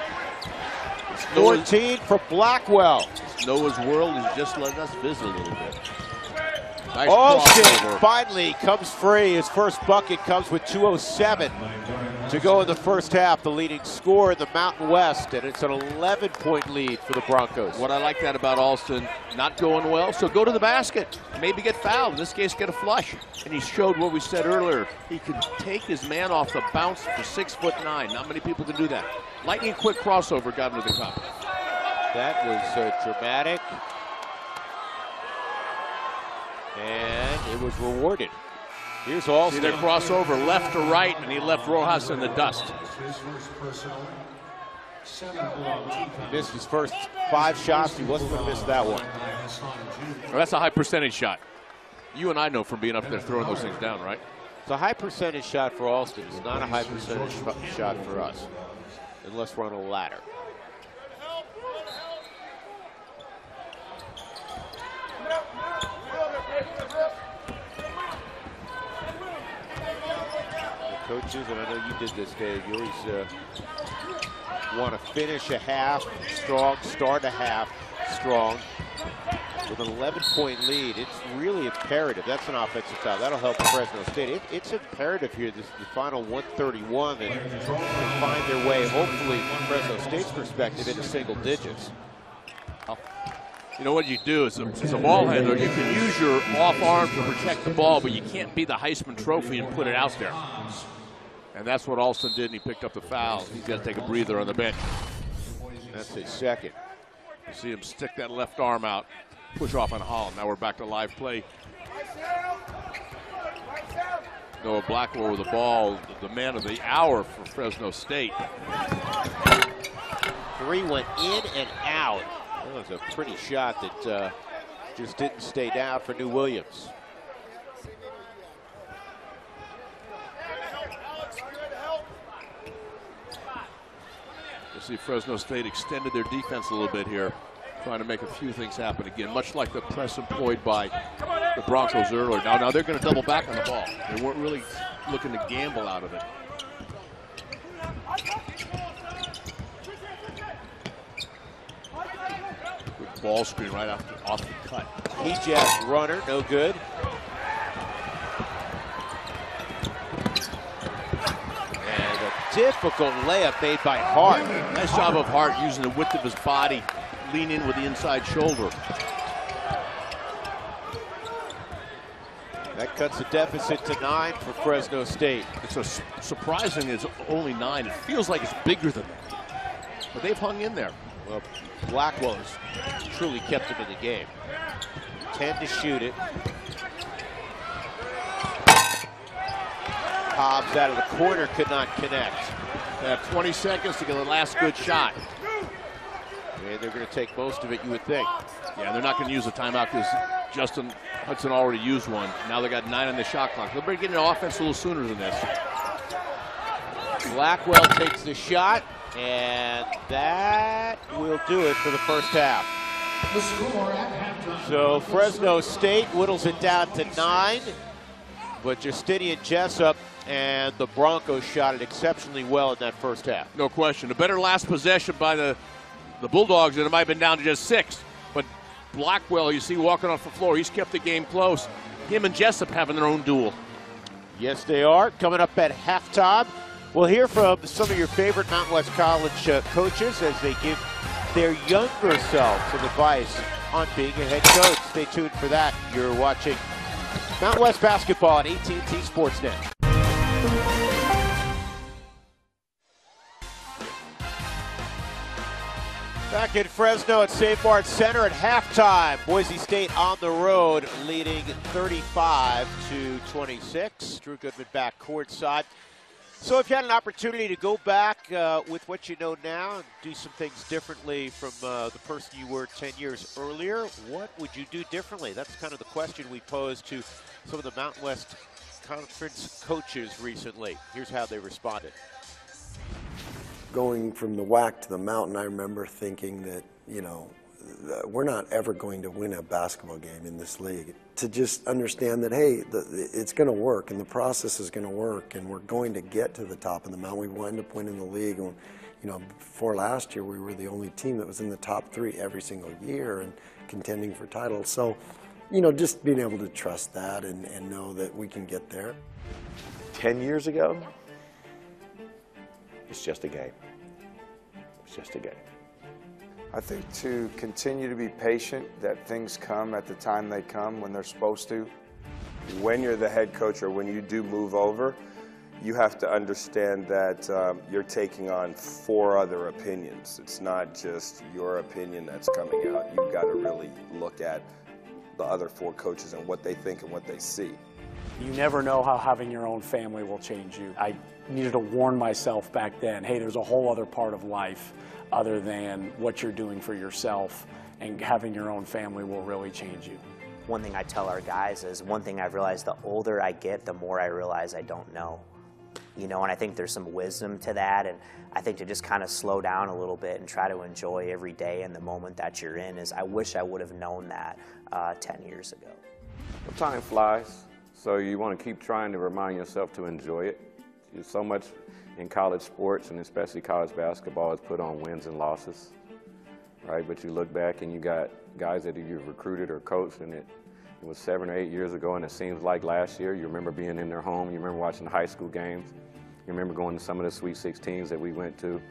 14 for Blackwell. It's Noah's world. He's just letting us visit a little bit. Nice Alston finally comes free. His first bucket comes with 2:07 to go in the first half. The leading scorer in the Mountain West, and it's an 11-point lead for the Broncos. What I like that about Alston, not going well, so go to the basket. Maybe get fouled. In this case, get a flush. And he showed what we said earlier. He could take his man off the bounce for 6'9". Not many people can do that. Lightning quick crossover got him to the cup. That was dramatic. And it was rewarded. Here's Alston. See their crossover left to right, and he left Rojas in the dust. He missed his first 5 shots. He wasn't going to miss that one. Well, that's a high percentage shot. You and I know from being up there throwing those things down, right? It's a high percentage shot for Alston. It's not a high percentage shot for us, unless we're on a ladder. Coaches, and I know you did this, Dave, you always want to finish a half strong, start a half strong. With an 11-point lead, it's really imperative. That's an offensive foul. That'll help Fresno State. It's imperative here, the final 131, that can find their way, hopefully, from Fresno State's perspective, into single digits. You know what you do as a ball handler, you can use your off arm to protect the ball, but you can't be the Heisman Trophy and put it out there. And that's what Alston did, and he picked up the foul. He's got to take a breather on the bench. That's his second. You see him stick that left arm out, push off on Holland. Now we're back to live play. Noah Blackwell with the ball, the man of the hour for Fresno State. 3 went in and out. That was a pretty shot that just didn't stay down for New Williams. You see Fresno State extended their defense a little bit here, trying to make a few things happen again, much like the press employed by the Broncos earlier. Now they're going to double back on the ball. They weren't really looking to gamble out of it. Good ball screen right off the cut. P-Jack runner, no good. And a difficult layup made by Hart. Nice job of Hart using the width of his body, lean in with the inside shoulder. That cuts the deficit to 9 for Fresno State. It's surprising it's only 9. It feels like it's bigger than that. But they've hung in there. Well, Blackwell has truly kept him in the game. 10 to shoot it. Hobbs out of the corner, could not connect. They have 20 seconds to get the last good shot. And they're going to take most of it, you would think. Yeah, they're not going to use a timeout because Justin Hudson already used one. Now they got 9 on the shot clock. They'll be getting an offense a little sooner than this. Blackwell takes the shot, and that will do it for the first half. The score at halftime. So Fresno State whittles it down to 9, but Justinian Jessup and the Broncos shot it exceptionally well in that first half. No question. A better last possession by the Bulldogs, and it might have been down to just 6. But Blackwell, you see walking off the floor, he's kept the game close. Him and Jessup having their own duel. Yes, they are. Coming up at halftime, we'll hear from some of your favorite Mountain West College coaches as they give their younger selves some advice on being a head coach. Stay tuned for that. You're watching Mountain West basketball on AT&T Sportsnet. Back in Fresno at Safeguard Center at halftime. Boise State on the road leading 35-26. Drew Goodman back courtside. So if you had an opportunity to go back with what you know now and do some things differently from the person you were 10 years earlier, what would you do differently? That's kind of the question we posed to some of the Mountain West Conference coaches recently. Here's how they responded. Going from the WAC to the Mountain, I remember thinking that, you know, we're not ever going to win a basketball game in this league. To just understand that, hey, it's going to work and the process is going to work and we're going to get to the top of the mountain. We wind up winning the league. And, you know, before last year, we were the only team that was in the top 3 every single year and contending for titles. So, you know, just being able to trust that and know that we can get there. 10 years ago, it's just a game. It's just a game. I think to continue to be patient, that things come at the time they come when they're supposed to. When you're the head coach or when you do move over, you have to understand that you're taking on 4 other opinions. It's not just your opinion that's coming out. You've got to really look at the other 4 coaches and what they think and what they see. You never know how having your own family will change you. I needed to warn myself back then, hey, there's a whole other part of life other than what you're doing for yourself, and having your own family will really change you. One thing I tell our guys is, one thing I've realized, the older I get, the more I realize I don't know. You know, and I think there's some wisdom to that, and I think to just kind of slow down a little bit and try to enjoy every day and the moment that you're in is, I wish I would have known that 10 years ago. Well, time flies, so you want to keep trying to remind yourself to enjoy it. There's so much in college sports, and especially college basketball, is put on wins and losses, right? But you look back and you got guys that you've recruited or coached, and it was 7 or 8 years ago, and it seems like last year. You remember being in their home. You remember watching high school games. You remember going to some of the Sweet 16s that we went to.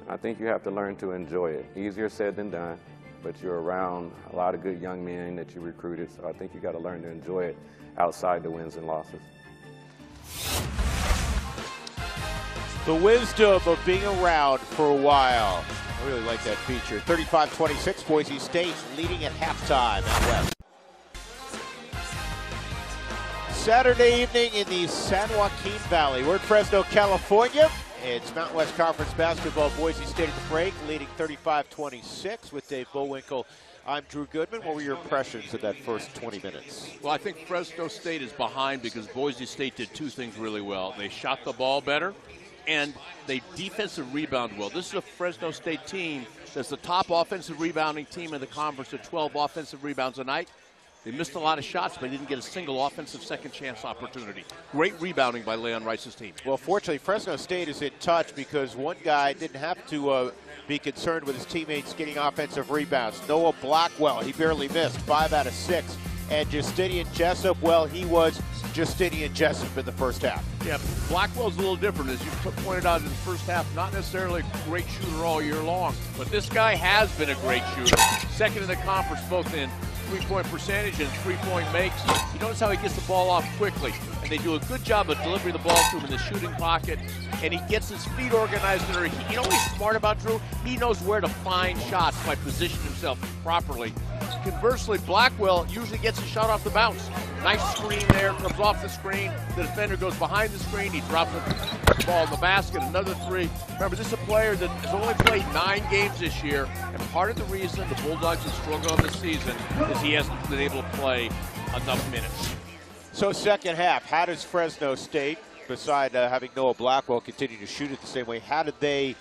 And I think you have to learn to enjoy it. Easier said than done, but you're around a lot of good young men that you recruited, so I think you got to learn to enjoy it outside the wins and losses. The wisdom of being around for a while. I really like that feature. 35-26, Boise State leading at halftime out west. Saturday evening in the San Joaquin Valley. We're in Fresno, California. It's Mountain West Conference basketball. Boise State at the break, leading 35-26 with Dave Bullwinkle. I'm Drew Goodman. What were your impressions of that first 20 minutes? Well, I think Fresno State is behind because Boise State did 2 things really well. They shot the ball better, and they defensive rebound well. This is a Fresno State team that's the top offensive rebounding team in the conference at 12 offensive rebounds a night. They missed a lot of shots, but they didn't get a single offensive second chance opportunity. Great rebounding by Leon Rice's team. Well, fortunately, Fresno State is in touch because one guy didn't have to be concerned with his teammates getting offensive rebounds. Noah Blackwell, he barely missed, 5 out of 6. And Justinian Jessup, well, he was Justinian Jessup in the first half. Yeah, Blackwell's a little different, as you pointed out in the first half. Not necessarily a great shooter all year long, but this guy has been a great shooter. Second in the conference, both in three-point percentage and three-point makes. You notice how he gets the ball off quickly, and they do a good job of delivering the ball to him in the shooting pocket, and he gets his feet organized. You know what he's smart about, Drew? He knows where to find shots by positioning himself properly. Conversely, Blackwell usually gets a shot off the bounce. Nice screen there, comes off the screen. The defender goes behind the screen. He drops the ball in the basket, another three. Remember, this is a player that has only played 9 games this year, and part of the reason the Bulldogs have struggled on this season is he hasn't been able to play enough minutes. So second half, how does Fresno State, beside having Noah Blackwell continue to shoot it the same way, how did they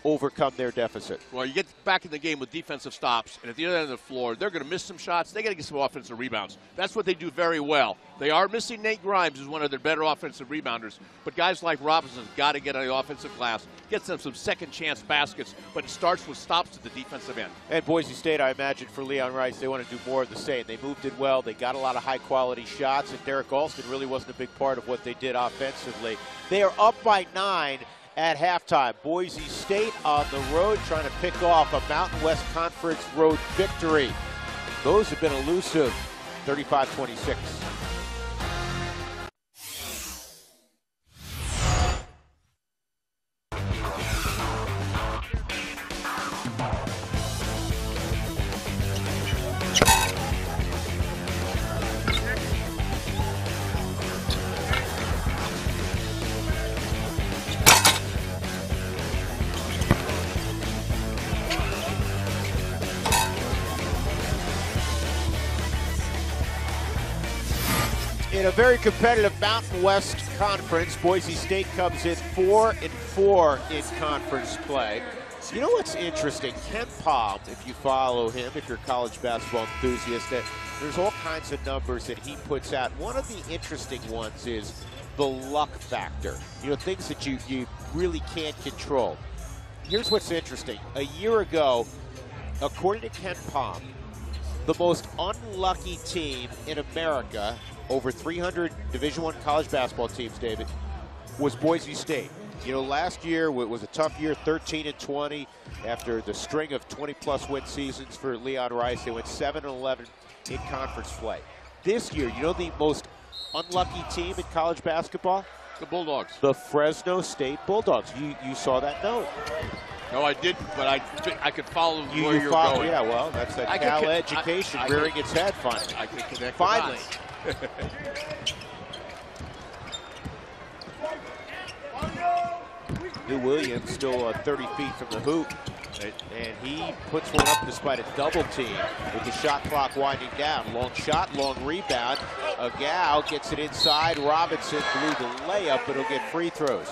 overcome their deficit? Well, you get back in the game with defensive stops, and at the other end of the floor, they're going to miss some shots. They got to get some offensive rebounds. That's what they do very well. They are missing Nate Grimes, who's one of their better offensive rebounders, but guys like Robinson's got to get on the offensive glass, get them some second chance baskets, but it starts with stops at the defensive end. And Boise State, I imagine, for Leon Rice, they want to do more of the same. They moved it well. They got a lot of high-quality shots, and Derek Alston really wasn't a big part of what they did offensively. They are up by 9 at halftime. Boise State on the road trying to pick off a Mountain West Conference road victory. Those have been elusive, 35-26. In a very competitive Mountain West Conference, Boise State comes in 4-4 in conference play. You know what's interesting? Ken Palm, if you follow him, if you're a college basketball enthusiast, that there's all kinds of numbers that he puts out. One of the interesting ones is the luck factor. You know, things that you really can't control. Here's what's interesting. A year ago, according to Ken Palm, the most unlucky team in America, over 300 Division I college basketball teams, David, was Boise State. You know, last year was a tough year, 13-20. After the string of 20-plus win seasons for Leon Rice, they went 7-11 in conference play. This year, you know the most unlucky team in college basketball? The Bulldogs. The Fresno State Bulldogs. You saw that note. No, I didn't, but I could follow where you're follow, going. Yeah, well, that's that Cal education rearing its head finally. I can connect finally. Lou Williams still 30 feet from the hoop, and he puts one up despite a double team with the shot clock winding down. Long shot, long rebound. Agau gets it inside. Robinson blew the layup, but he'll get free throws.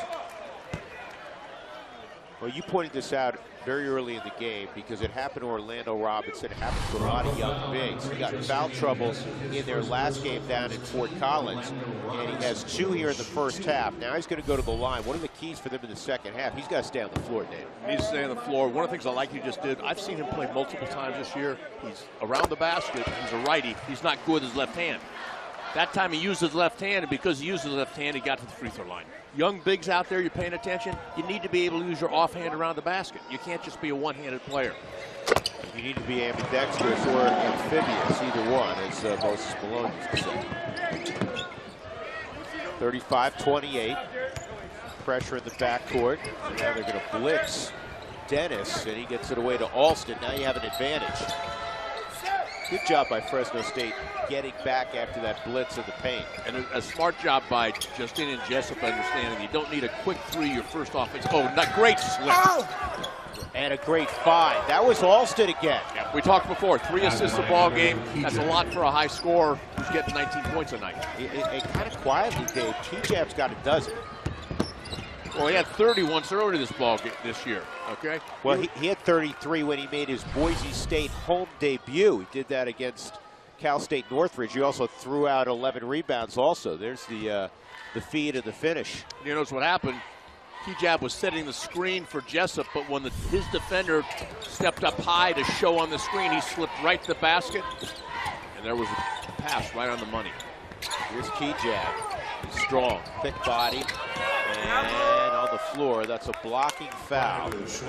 Well, you pointed this out very early in the game because it happened to Orlando Robinson. It happened to a lot of young bigs. He got in foul trouble in their last game down in Fort Collins, and he has 2 here in the first half. Now he's going to go to the line. One of the keys for them in the second half, he's got to stay on the floor, Dave. He needs to stay on the floor. One of the things I like he just did, I've seen him play multiple times this year. He's around the basket. He's a righty. He's not good with his left hand. That time he used his left hand, and because he used his left hand, he got to the free throw line. Young bigs out there, you're paying attention, you need to be able to use your offhand around the basket. You can't just be a one-handed player. You need to be ambidextrous or amphibious, either one, as Moses Malone used to say. 35-28. Pressure in the backcourt. And now they're going to blitz Dennis, and he gets it away to Alston. Now you have an advantage. Good job by Fresno State getting back after that blitz of the paint. And a smart job by Justinian Jessup understanding you don't need a quick three your first offense. Oh, not great slip. Oh! And a great find. That was Alston again. Yeah, we talked before, 3 assists a ball game. That's a lot for a high scorer who's getting 19 points a night. And kind of quietly, Dave, T-Jab's got a dozen. Well, he had 30 once earlier this year, okay? Well, he had 33 when he made his Boise State home debut. He did that against Cal State Northridge, you also threw out 11 rebounds also. There's the feed and the finish. You notice what happened? Kejab was setting the screen for Jessup, but when his defender stepped up high to show on the screen, he slipped right to the basket, and there was a pass right on the money. Here's Kejab. He's strong, thick body, and on the floor, that's a blocking foul. And it's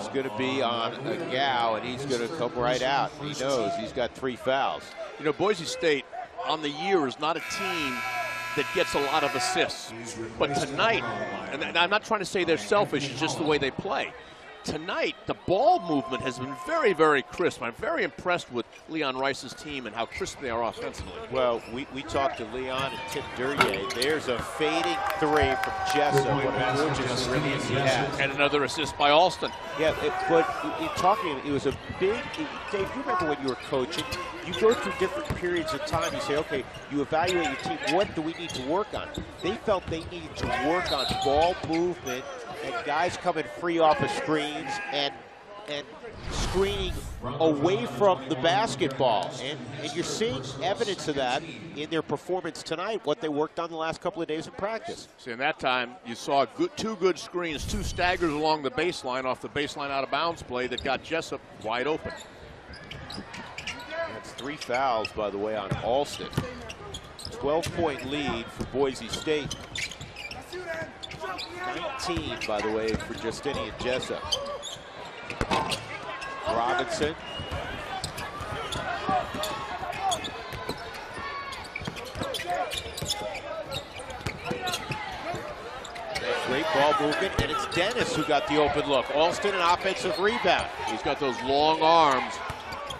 going to be on Gao, and he's going to come right out. He knows he's got 3 fouls. You know, Boise State on the year is not a team that gets a lot of assists. But tonight, and I'm not trying to say they're selfish, it's just the way they play. Tonight, the ball movement has been very, very crisp. I'm very impressed with Leon Rice's team and how crisp they are offensively. Well, we talked to Leon and Tim Duryea. There's a fading 3 from Jessup. What a gorgeous release he has. And another assist by Alston. Yeah, but it was a big, Dave, you remember when you were coaching, you go through different periods of time. You say, okay, you evaluate your team. What do we need to work on? They felt they needed to work on ball movement and guys coming free off of screens and screening away from the basketball. And you're seeing evidence of that in their performance tonight, what they worked on the last couple of days of practice. See, in that time, you saw 2 good screens, 2 staggers along the baseline off the baseline out of bounds play that got Jessup wide open. That's 3 fouls, by the way, on Alston. 12-point lead for Boise State. 19, by the way, for Justinian Jessup. Robinson. Great ball movement, and it's Dennis who got the open look. Alston, an offensive rebound. He's got those long arms.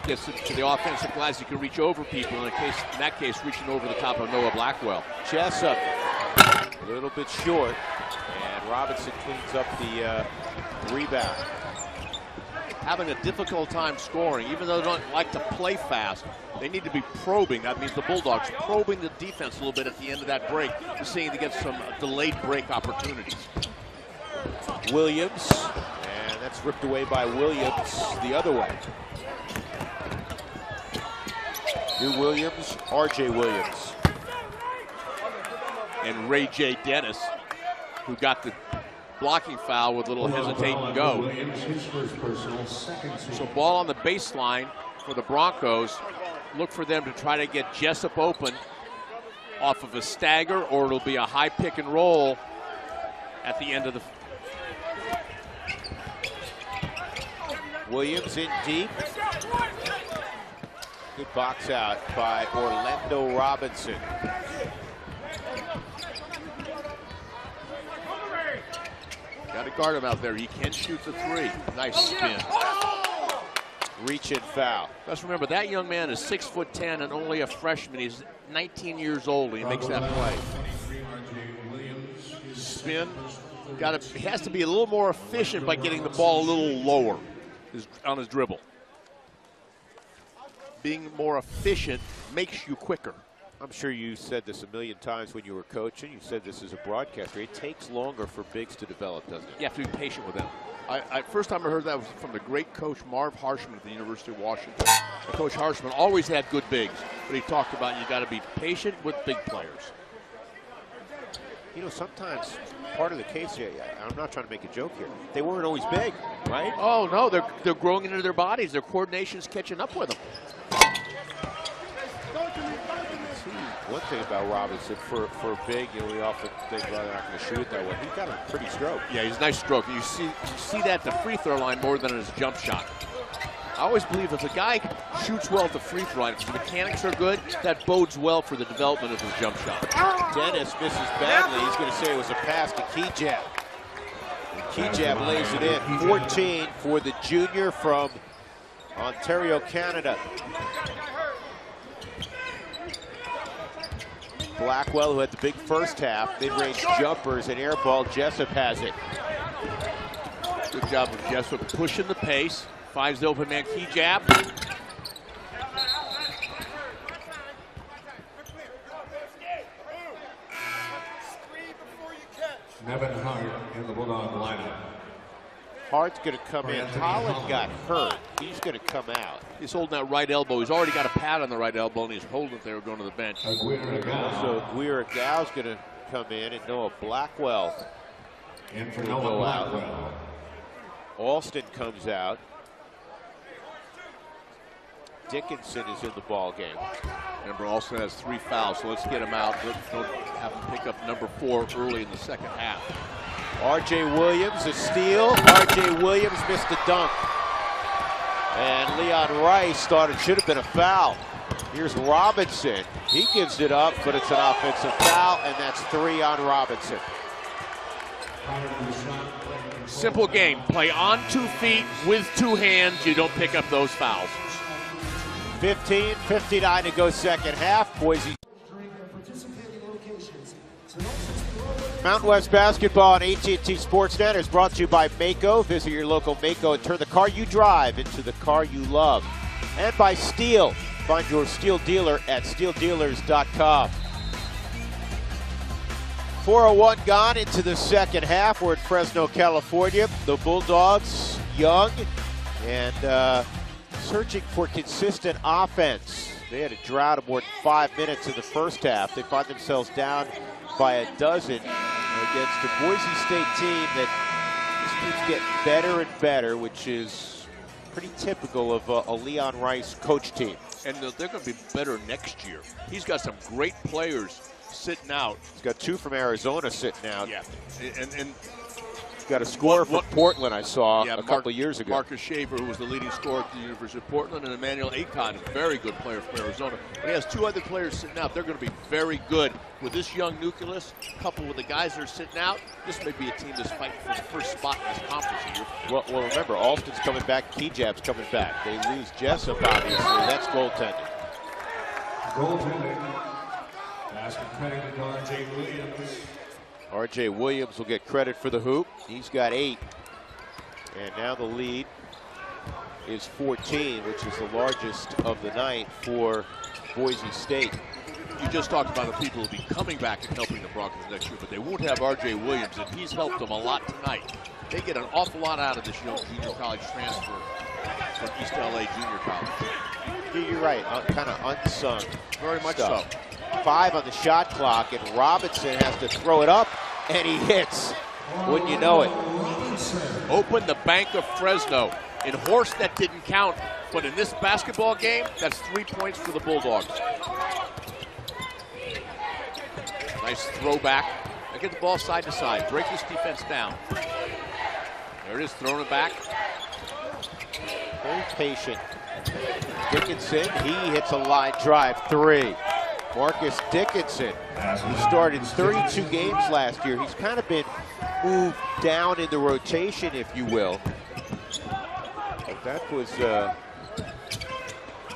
Gets to the offensive glass, he can reach over people. In that case, reaching over the top of Noah Blackwell. Jessup, a little bit short, and Robinson cleans up the rebound. Having a difficult time scoring, even though they don't like to play fast, they need to be probing. That means the Bulldogs probing the defense a little bit at the end of that break, to see to get some delayed break opportunities. Williams, and that's ripped away by Williams the other way. New Williams, R.J. Williams. And Ray J. Dennis, who got the blocking foul with a little hesitate and go. So ball on the baseline for the Broncos. Look for them to try to get Jessup open off of a stagger, or it'll be a high pick and roll at the end of the. Williams in deep. Good box out by Orlando Robinson. Got to guard him out there. He can shoot the 3. Nice spin. Reach and foul. Let's remember, that young man is 6'10" and only a freshman. He's 19 years old and he makes that play. Spin. He has to be a little more efficient by getting the ball a little lower on his dribble. Being more efficient makes you quicker. I'm sure you said this a million times when you were coaching. You said this as a broadcaster. It takes longer for bigs to develop, doesn't it? You have to be patient with them. First time I heard that was from the great coach Marv Harshman at the University of Washington. Coach Harshman always had good bigs, but he talked about you got to be patient with big players. You know, sometimes part of the case here, I'm not trying to make a joke here, they weren't always big, right? Oh, no, they're growing into their bodies. Their coordination's catching up with them. One thing about Robinson, for big, you know, we often think, well, they're not going to shoot it that way. He's got a pretty stroke. Yeah, he's a nice stroke. You see that at the free throw line more than his jump shot. I always believe if a guy shoots well at the free throw line, if his mechanics are good, that bodes well for the development of his jump shot. Dennis misses badly. He's going to say it was a pass to Kejab. Kejab lays it in. 14 for the junior from Ontario, Canada. Blackwell, who had the big first half, mid-range jumpers and air ball. Jessup has it. Good job of Jessup pushing the pace. Finds the open man, Kejab. Nevin Hart in the Bulldog lineup. Hart's going to come in. Holland got hurt. He's going to come out. He's holding that right elbow. He's already got a pad on the right elbow, and he's holding it there going to the bench. So Aguirre Gal's going to come in, and Noah Blackwell will go out. Alston comes out. Dickinson is in the ball game. Remember, Alston has 3 fouls, so let's get him out. Don't have him pick up number 4 early in the second half. R.J. Williams, a steal. R.J. Williams missed a dunk. And Leon Rice thought it should have been a foul. Here's Robinson. He gives it up, but it's an offensive foul, and that's 3 on Robinson. Simple game. Play on 2 feet with 2 hands. You don't pick up those fouls. 15:59 to go second half. Boise. Mountain West Basketball on AT&T Sportsnet is brought to you by Maaco. Visit your local Maaco and turn the car you drive into the car you love. And by Steel. Find your Steel dealer at steeldealers.com. 4:01 gone into the second half. We're in Fresno, California. The Bulldogs, young and searching for consistent offense. They had a drought of more than 5 minutes in the first half. They find themselves down by a dozen against a Boise State team that just keeps getting better and better, which is pretty typical of a Leon Rice coach team. And they're going to be better next year. He's got some great players sitting out. He's got 2 from Arizona sitting out. Yeah, and got a score for Portland I saw a couple of years ago. Marcus Shaver, who was the leading scorer at the University of Portland, and Emmanuel Akon, a very good player from Arizona. But he has 2 other players sitting out. They're going to be very good. With this young nucleus, coupled with the guys that are sitting out, this may be a team that's fighting for the first spot in this conference here. Well, remember, Alston's coming back, Kejab's coming back. They lose Jessup, obviously. That's goaltending. Goaltending. Basket credit to R.J. Williams. R.J. Williams will get credit for the hoop. He's got 8. And now the lead is 14, which is the largest of the night for Boise State. You just talked about the people who will be coming back and helping the Broncos next year, but they won't have R.J. Williams, and he's helped them a lot tonight. They get an awful lot out of this young junior college transfer from East L.A. Junior College. You're right, kind of unsung. Very much stuff. so. 5 on the shot clock, and Robinson has to throw it up, and he hits. Wouldn't you know it? Open the Bank of Fresno. In horse, that didn't count, but in this basketball game, that's 3 points for the Bulldogs. Nice throwback. I get the ball side to side. Break this defense down. There it is, throwing it back. Very patient. Dickinson, he hits a line drive 3. Marcus Dickinson, who started 32 games last year. He's kind of been moved down in the rotation, if you will. But that was a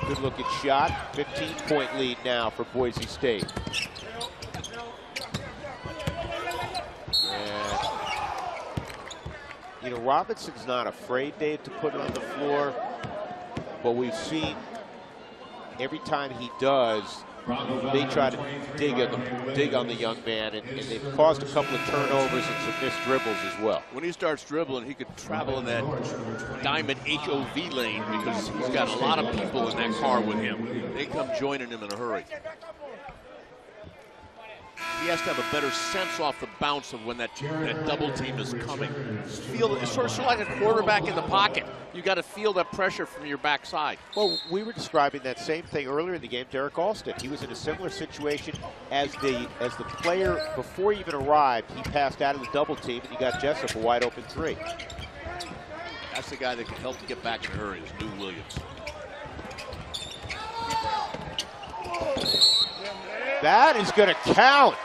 good-looking shot. 15-point lead now for Boise State. And, you know, Robinson's not afraid, Dave, to put it on the floor. But we've seen every time he does, they try to dig on the young man, and they've caused a couple of turnovers and some missed dribbles as well. When he starts dribbling, he could travel in that diamond HOV lane because he's got a lot of people in that car with him. They come joining him in a hurry. He has to have a better sense off the bounce of when that double team is coming. It's sort of like a quarterback in the pocket. You got to feel that pressure from your backside. Well, we were describing that same thing earlier in the game. Derek Alston, he was in a similar situation as the player before he even arrived. He passed out of the double team, and he got Jessup a wide open 3. That's the guy that can help to get back in a hurry, is New Williams. That is going to count.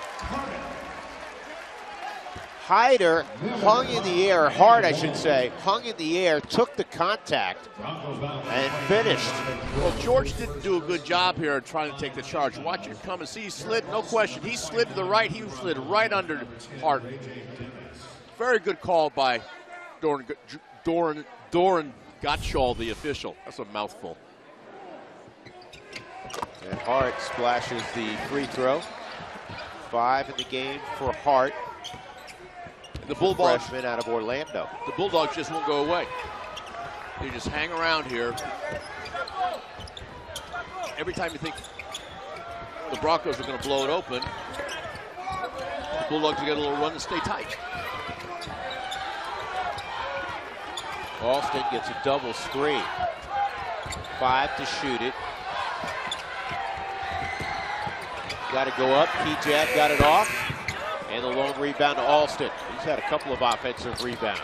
Hyder hung in the air, hard I should say, hung in the air, took the contact, and finished. Well, George didn't do a good job here trying to take the charge. Watch him come and see he slid, no question. He slid to the right, he slid right under Hart. Very good call by Doran Gottschall, the official. That's a mouthful. And Hart splashes the free throw. 5 in the game for Hart. The Bulldogs, freshman out of Orlando. The Bulldogs just won't go away. You just hang around here. Every time you think the Broncos are going to blow it open, the Bulldogs will get a little run and stay tight. Alston gets a double screen. 5 to shoot it. Got to go up. Key-Jab got it off. And the lone rebound to Alston. He's had a couple of offensive rebounds.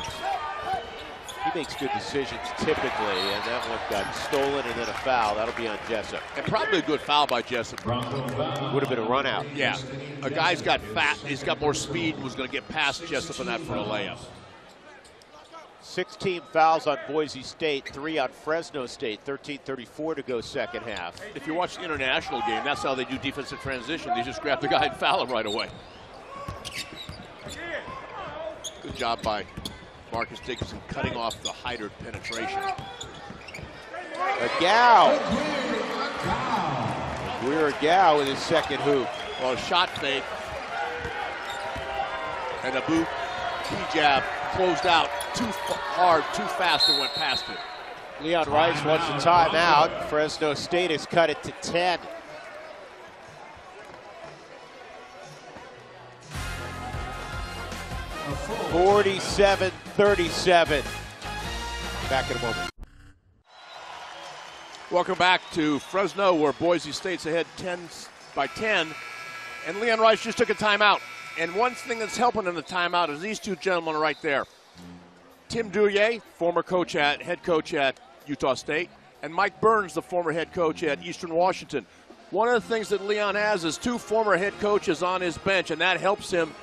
He makes good decisions typically, and that one got stolen and then a foul. That'll be on Jessup. And probably a good foul by Jessup. Would have been a run out. Yeah. A guy's got fat, he's got more speed, and was going to get past Jessup on that for a layup. 16 fouls on Boise State, 3 on Fresno State, 13:34 to go second half. If you watch the international game, that's how they do defensive transition. They just grab the guy and foul him right away. Good job by Marcus Dickinson cutting off the Heidert penetration. Agow. We're Agow with his second hoop. Well, shot fake. And Abu Key-Jab closed out too hard, too fast, and went past it. Leon Rice wants a timeout. Fresno State has cut it to 10. (47-37). Back in a moment. Welcome back to Fresno, where Boise State's ahead 10 by 10. And Leon Rice just took a timeout. And one thing that's helping in the timeout is these two gentlemen right there. Tim Duryea, former head coach at Utah State, and Mike Burns, the former head coach at Eastern Washington. One of the things that Leon has is 2 former head coaches on his bench, and that helps him.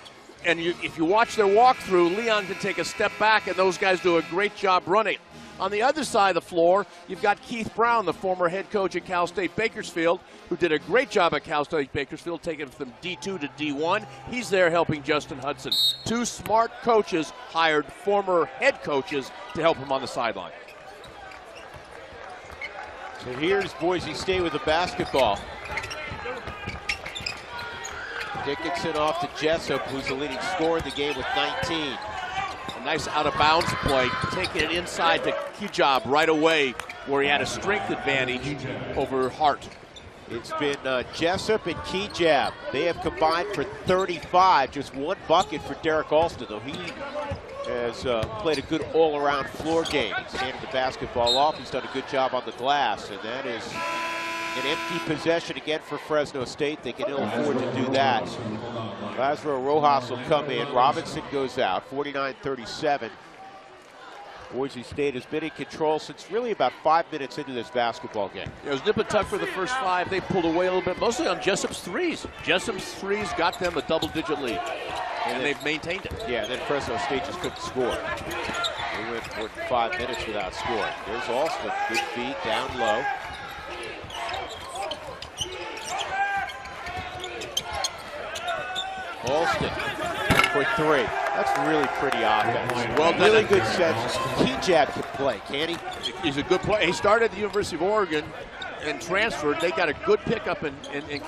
And if you watch their walkthrough, Leon can take a step back, and those guys do a great job running. On the other side of the floor, you've got Keith Brown, the former head coach at Cal State Bakersfield, who did a great job at Cal State Bakersfield, taking from D2 to D1. He's there helping Justin Hudson. 2 smart coaches hired former head coaches to help him on the sideline. So here's Boise State with the basketball. Dickinson off to Jessup, who's the leading scorer in the game with 19. A nice out-of-bounds play, taking it inside to Key-Jab right away, where he had a strength advantage over Hart. It's been Jessup and Key-Jab. They have combined for 35, just 1 bucket for Derek Alston, though he has played a good all-around floor game. He's handed the basketball off. He's done a good job on the glass, and that is an empty possession again for Fresno State. They can ill afford to do that. Lazaro Rojas will come in. Robinson goes out, 49-37. Boise State has been in control since really about 5 minutes into this basketball game. It was nip and tuck for the first 5. They pulled away a little bit, mostly on Jessup's threes. Jessup's threes got them a double-digit lead, and they've maintained it. Yeah, and then Fresno State just couldn't score. They went for 5 minutes without scoring. There's Alston, good feed, down low. Alston for 3. That's really pretty offense. Well done. Really good sense. Key-Jab can play, can't he? He's a good player. He started at the University of Oregon and transferred. They got a good pickup in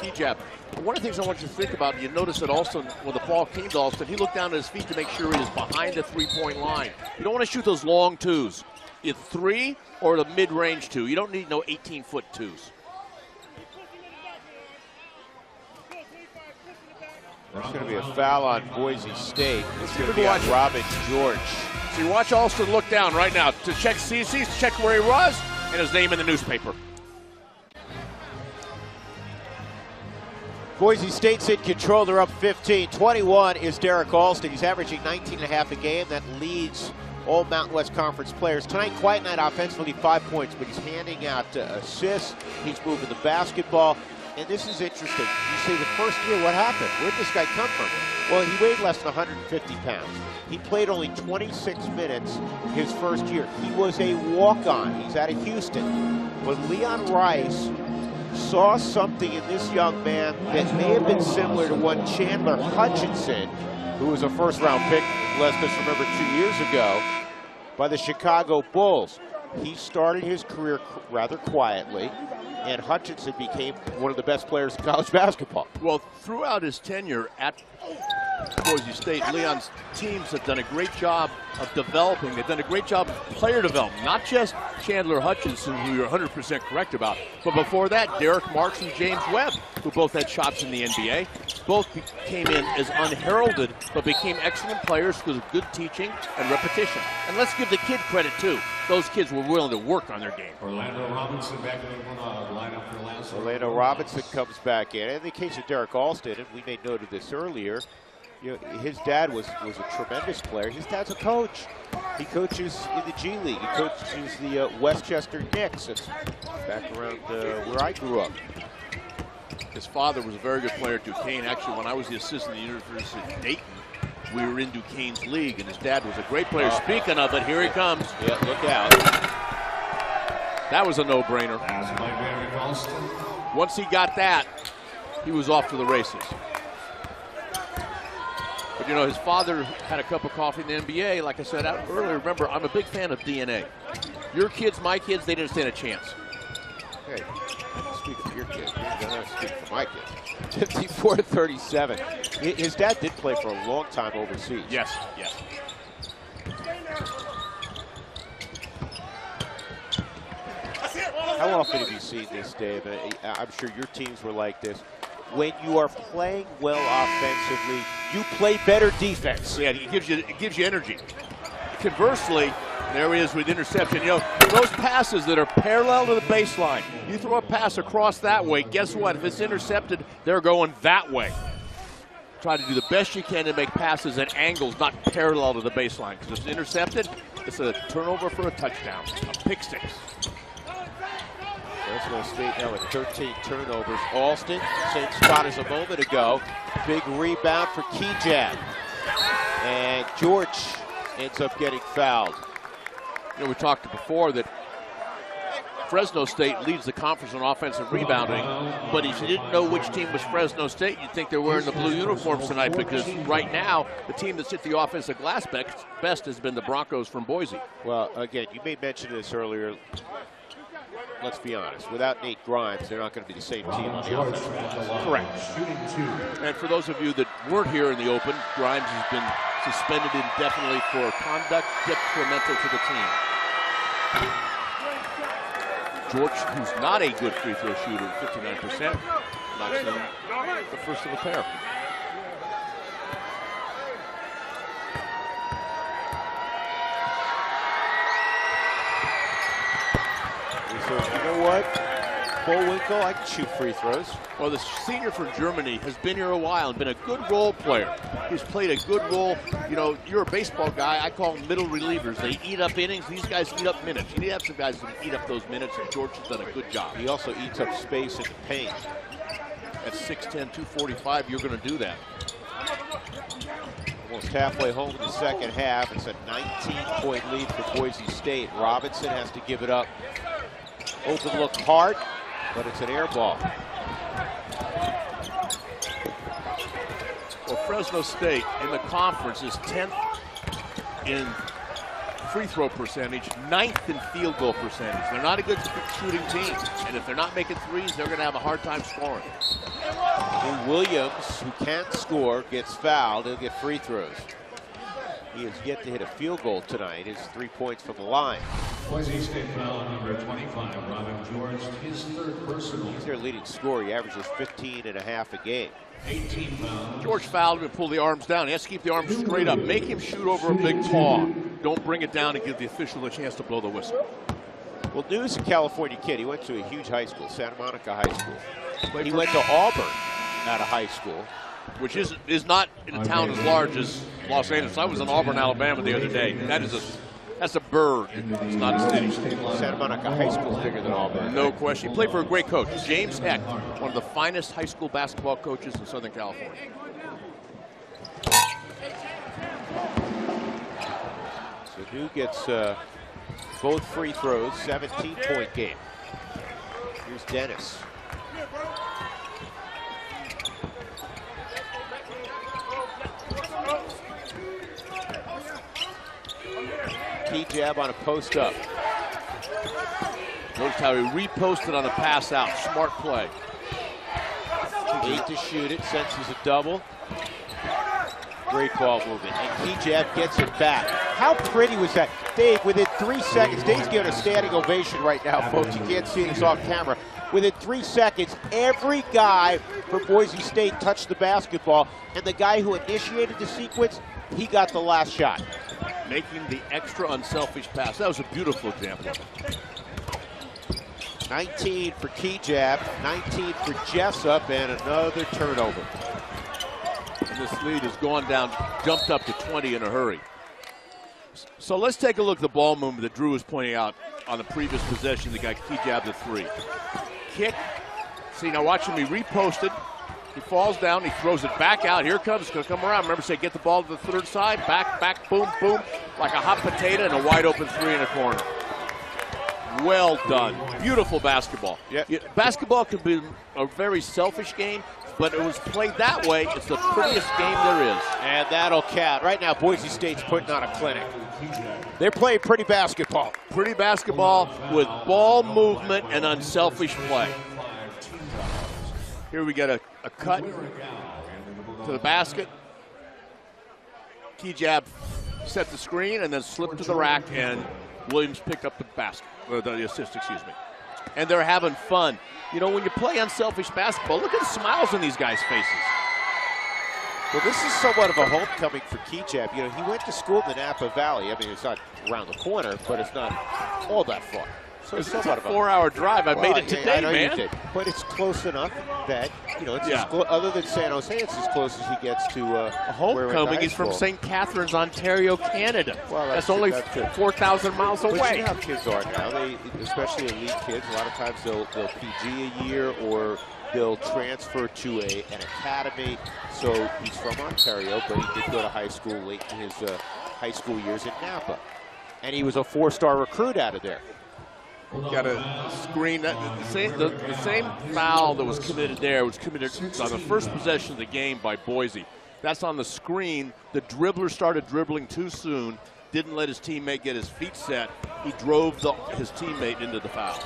Key-Jab. One of the things I want you to think about, you notice that Alston, when the ball came to Alston, he looked down at his feet to make sure he was behind the 3-point line. You don't want to shoot those long 2s. Either 3 or the mid-range 2. You don't need no 18-foot 2s. There's going to be a foul on Boise State. It's going to be on Robin George. So you watch Alston look down right now to check CC, check where he was, and his name in the newspaper. Boise State's in control. They're up 15. 21 is Derek Alston. He's averaging 19.5 a game. That leads all Mountain West Conference players. Tonight, quiet night offensively, 5 points, but he's handing out assists. He's moving the basketball. And this is interesting. You say the first year, what happened? Where did this guy come from? Well, he weighed less than 150 pounds. He played only 26 minutes his first year. He was a walk-on. He's out of Houston. But Leon Rice saw something in this young man that may have been similar to what Chandler Hutchinson, who was a first-round pick, let us remember, 2 years ago, by the Chicago Bulls. He started his career rather quietly. and Hutchinson became one of the best players in college basketball. Well, throughout his tenure at Boise State, Leon's teams have done a great job of developing. They've done a great job of player development, not just Chandler Hutchinson, who you're 100% correct about, but before that, Derek Marks and James Webb, who both had shots in the NBA. Both came in as unheralded, but became excellent players with good teaching and repetition. And let's give the kid credit, too. Those kids were willing to work on their game. Orlando Robinson back in the lineup for last. Orlando Robinson comes back in. In the case of Derek Alston, and we made note of this earlier, you know, his dad was a tremendous player. His dad's a coach. He coaches in the G League. He coaches the Westchester Knicks. It's back around where I grew up. His father was a very good player at Duquesne. Actually, when I was the assistant at the University of Dayton, we were in Duquesne's league, and his dad was a great player. Speaking of it, here he comes. Yeah, look out. That was a no-brainer. Once he got that, he was off to the races. But, you know, his father had a cup of coffee in the NBA. Like I said earlier, remember, I'm a big fan of DNA. Your kids, my kids, they didn't stand a chance. Hey, speak for your kids. You're going to speak for my kids. 54-37. His dad did play for a long time overseas. Yes, yes. How often have you seen this, Dave? I'm sure your teams were like this. When you are playing well offensively, you play better defense. Yeah, it gives you energy. Conversely, there he is with interception. You know, those passes that are parallel to the baseline, you throw a pass across that way, guess what? If it's intercepted, they're going that way. Try to do the best you can to make passes at angles not parallel to the baseline. Because if it's intercepted, it's a turnover for a touchdown, a pick six. Fresno State now with 13 turnovers. Alston, same spot as a moment ago. Big rebound for Kejab. And George ends up getting fouled. You know, we talked before that Fresno State leads the conference in offensive rebounding, but if you didn't know which team was Fresno State, you'd think they're wearing the blue uniforms tonight, because right now, the team that's hit the offensive glass best has been the Broncos from Boise. Well, again, you may mention this earlier. Let's be honest, without Nate Grimes, they're not going to be the same team on the offensive glass. Correct. And for those of you that weren't here in the open, Grimes has been suspended indefinitely for conduct detrimental to the team. George, who's not a good free throw shooter, 59%, knocks in the first of the pair. So, you know what? Bullwinkle, I can shoot free throws. Well, the senior from Germany has been here a while and been a good role player. He's played a good role. You know, you're a baseball guy. I call them middle relievers. They eat up innings. These guys eat up minutes. You need to have some guys who eat up those minutes, and George has done a good job. He also eats up space in the paint. At 6'10", 245, you're going to do that. Almost halfway home in the second half. It's a 19-point lead for Boise State. Robinson has to give it up. Open look hard, but it's an air ball. Well, Fresno State in the conference is 10th in free throw percentage, 9th in field goal percentage. They're not a good shooting team, and if they're not making threes, they're going to have a hard time scoring. And Williams, who can't score, gets fouled. He'll get free throws. He has yet to hit a field goal tonight. It's 3 points from the line. Boise State foul number 25, Robin George, his third personal. He's their leading scorer. He averages 15.5 a game. 18 fouls. George fouled him and pulled the arms down. He has to keep the arms straight up. Make him shoot over a big paw. Don't bring it down and give the official a chance to blow the whistle. Well, News is a California kid. He went to a huge high school, Santa Monica High School. But he went to Auburn out of high school. Which is not in a town as large as Los Angeles. I was in Auburn, Alabama the other day. That's a bird. It's not a city. Santa Monica High School is bigger than Auburn. No question. He played for a great coach, James Heck, one of the finest high school basketball coaches in Southern California. So New gets both free throws, 17-point game. Here's Dennis. Kejab on a post up. Notice how he reposted on the pass out. Smart play. 8 to shoot it, senses a double. Great ball movement. And Kigab gets it back. How pretty was that? Dave, within 3 seconds, Dave's giving a standing ovation right now, folks. You can't see this off camera. Within 3 seconds, every guy for Boise State touched the basketball, and the guy who initiated the sequence, he got the last shot. Making the extra unselfish pass. That was a beautiful example. 19 for Kigab, 19 for Jessup, and another turnover. And this lead has gone down, jumped up to 20 in a hurry. So let's take a look at the ball movement that Drew was pointing out on the previous possession. The guy Kigab the 3. Kick. See, now watch him. He reposted. He falls down. He throws it back out. Here it comes. It's going to come around. Remember, say get the ball to the third side. Back, boom, boom. Like a hot potato and a wide open 3 in the corner. Well done. Beautiful basketball. Yep. Basketball can be a very selfish game, but it was played that way. It's the prettiest game there is. And that'll count. Right now, Boise State's putting on a clinic. They're playing pretty basketball. Pretty basketball with ball movement and unselfish play. Here we get a cut to the basket. Kigab set the screen and then slipped to the rack, and Williams picked up the basket, or the assist, excuse me. And they're having fun. You know, when you play unselfish basketball, look at the smiles on these guys' faces. Well, this is somewhat of a homecoming for Kigab. You know, he went to school in the Napa Valley. I mean, it's not around the corner, but it's not all that far. So it's a 4-hour drive. I made it today, I know man. You did. But it's close enough that, you know, it's other than San Jose, it's as close as he gets to a homecoming. He's from St. Catharines, Ontario, Canada. Well, that's only 4,000 miles away. But you know how kids are now. They, especially elite kids, a lot of times they'll PG a year or they'll transfer to an academy. So he's from Ontario, but he did go to high school late in his high school years in Napa. And he was a 4-star recruit out of there. Got a screen. The same foul that was committed there was committed on the first possession of the game by Boise. That's on the screen. The dribbler started dribbling too soon, didn't let his teammate get his feet set. He drove his teammate into the foul.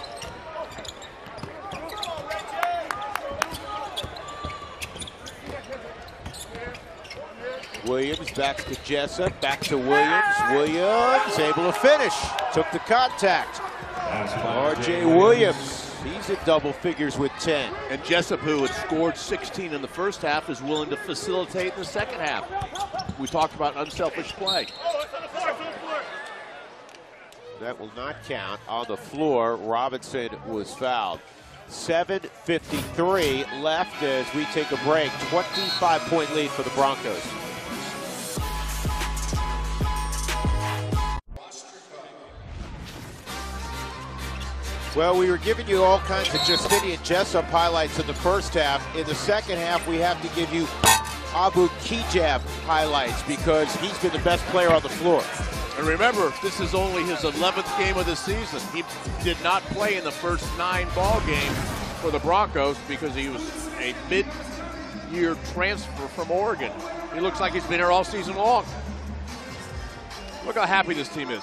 Williams back to Jessup, back to Williams. Williams able to finish. Took the contact. R.J. Williams, he's at double figures with 10. And Jessup, who had scored 16 in the first half, is willing to facilitate in the second half. We talked about unselfish play. That will not count. On the floor, Robinson was fouled. 7:53 left as we take a break. 25-point lead for the Broncos. Well, we were giving you all kinds of Justinian Jessup highlights in the first half. In the second half, we have to give you Abu Kigab highlights because he's been the best player on the floor. And remember, this is only his 11th game of the season. He did not play in the first 9 ball games for the Broncos because he was a mid-year transfer from Oregon. He looks like he's been here all season long. Look how happy this team is.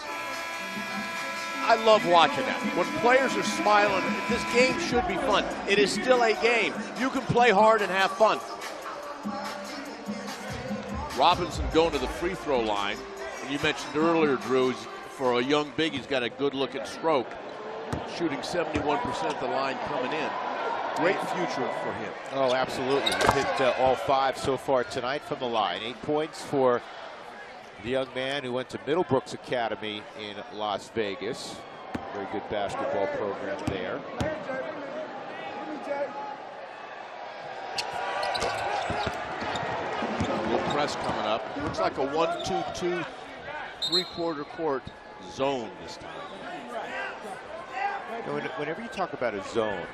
I love watching that. When players are smiling, this game should be fun. It is still a game. You can play hard and have fun. Robinson going to the free throw line. And you mentioned earlier, Drew, for a young big, he's got a good-looking stroke. Shooting 71% at the line coming in. Great future for him. Oh, absolutely. He hit all 5 so far tonight from the line. 8 points for the young man who went to Middlebrooks Academy in Las Vegas. Very good basketball program there. A little press coming up. Looks like a 1-2-2 three-quarter court zone this time. You know, whenever you talk about a zone,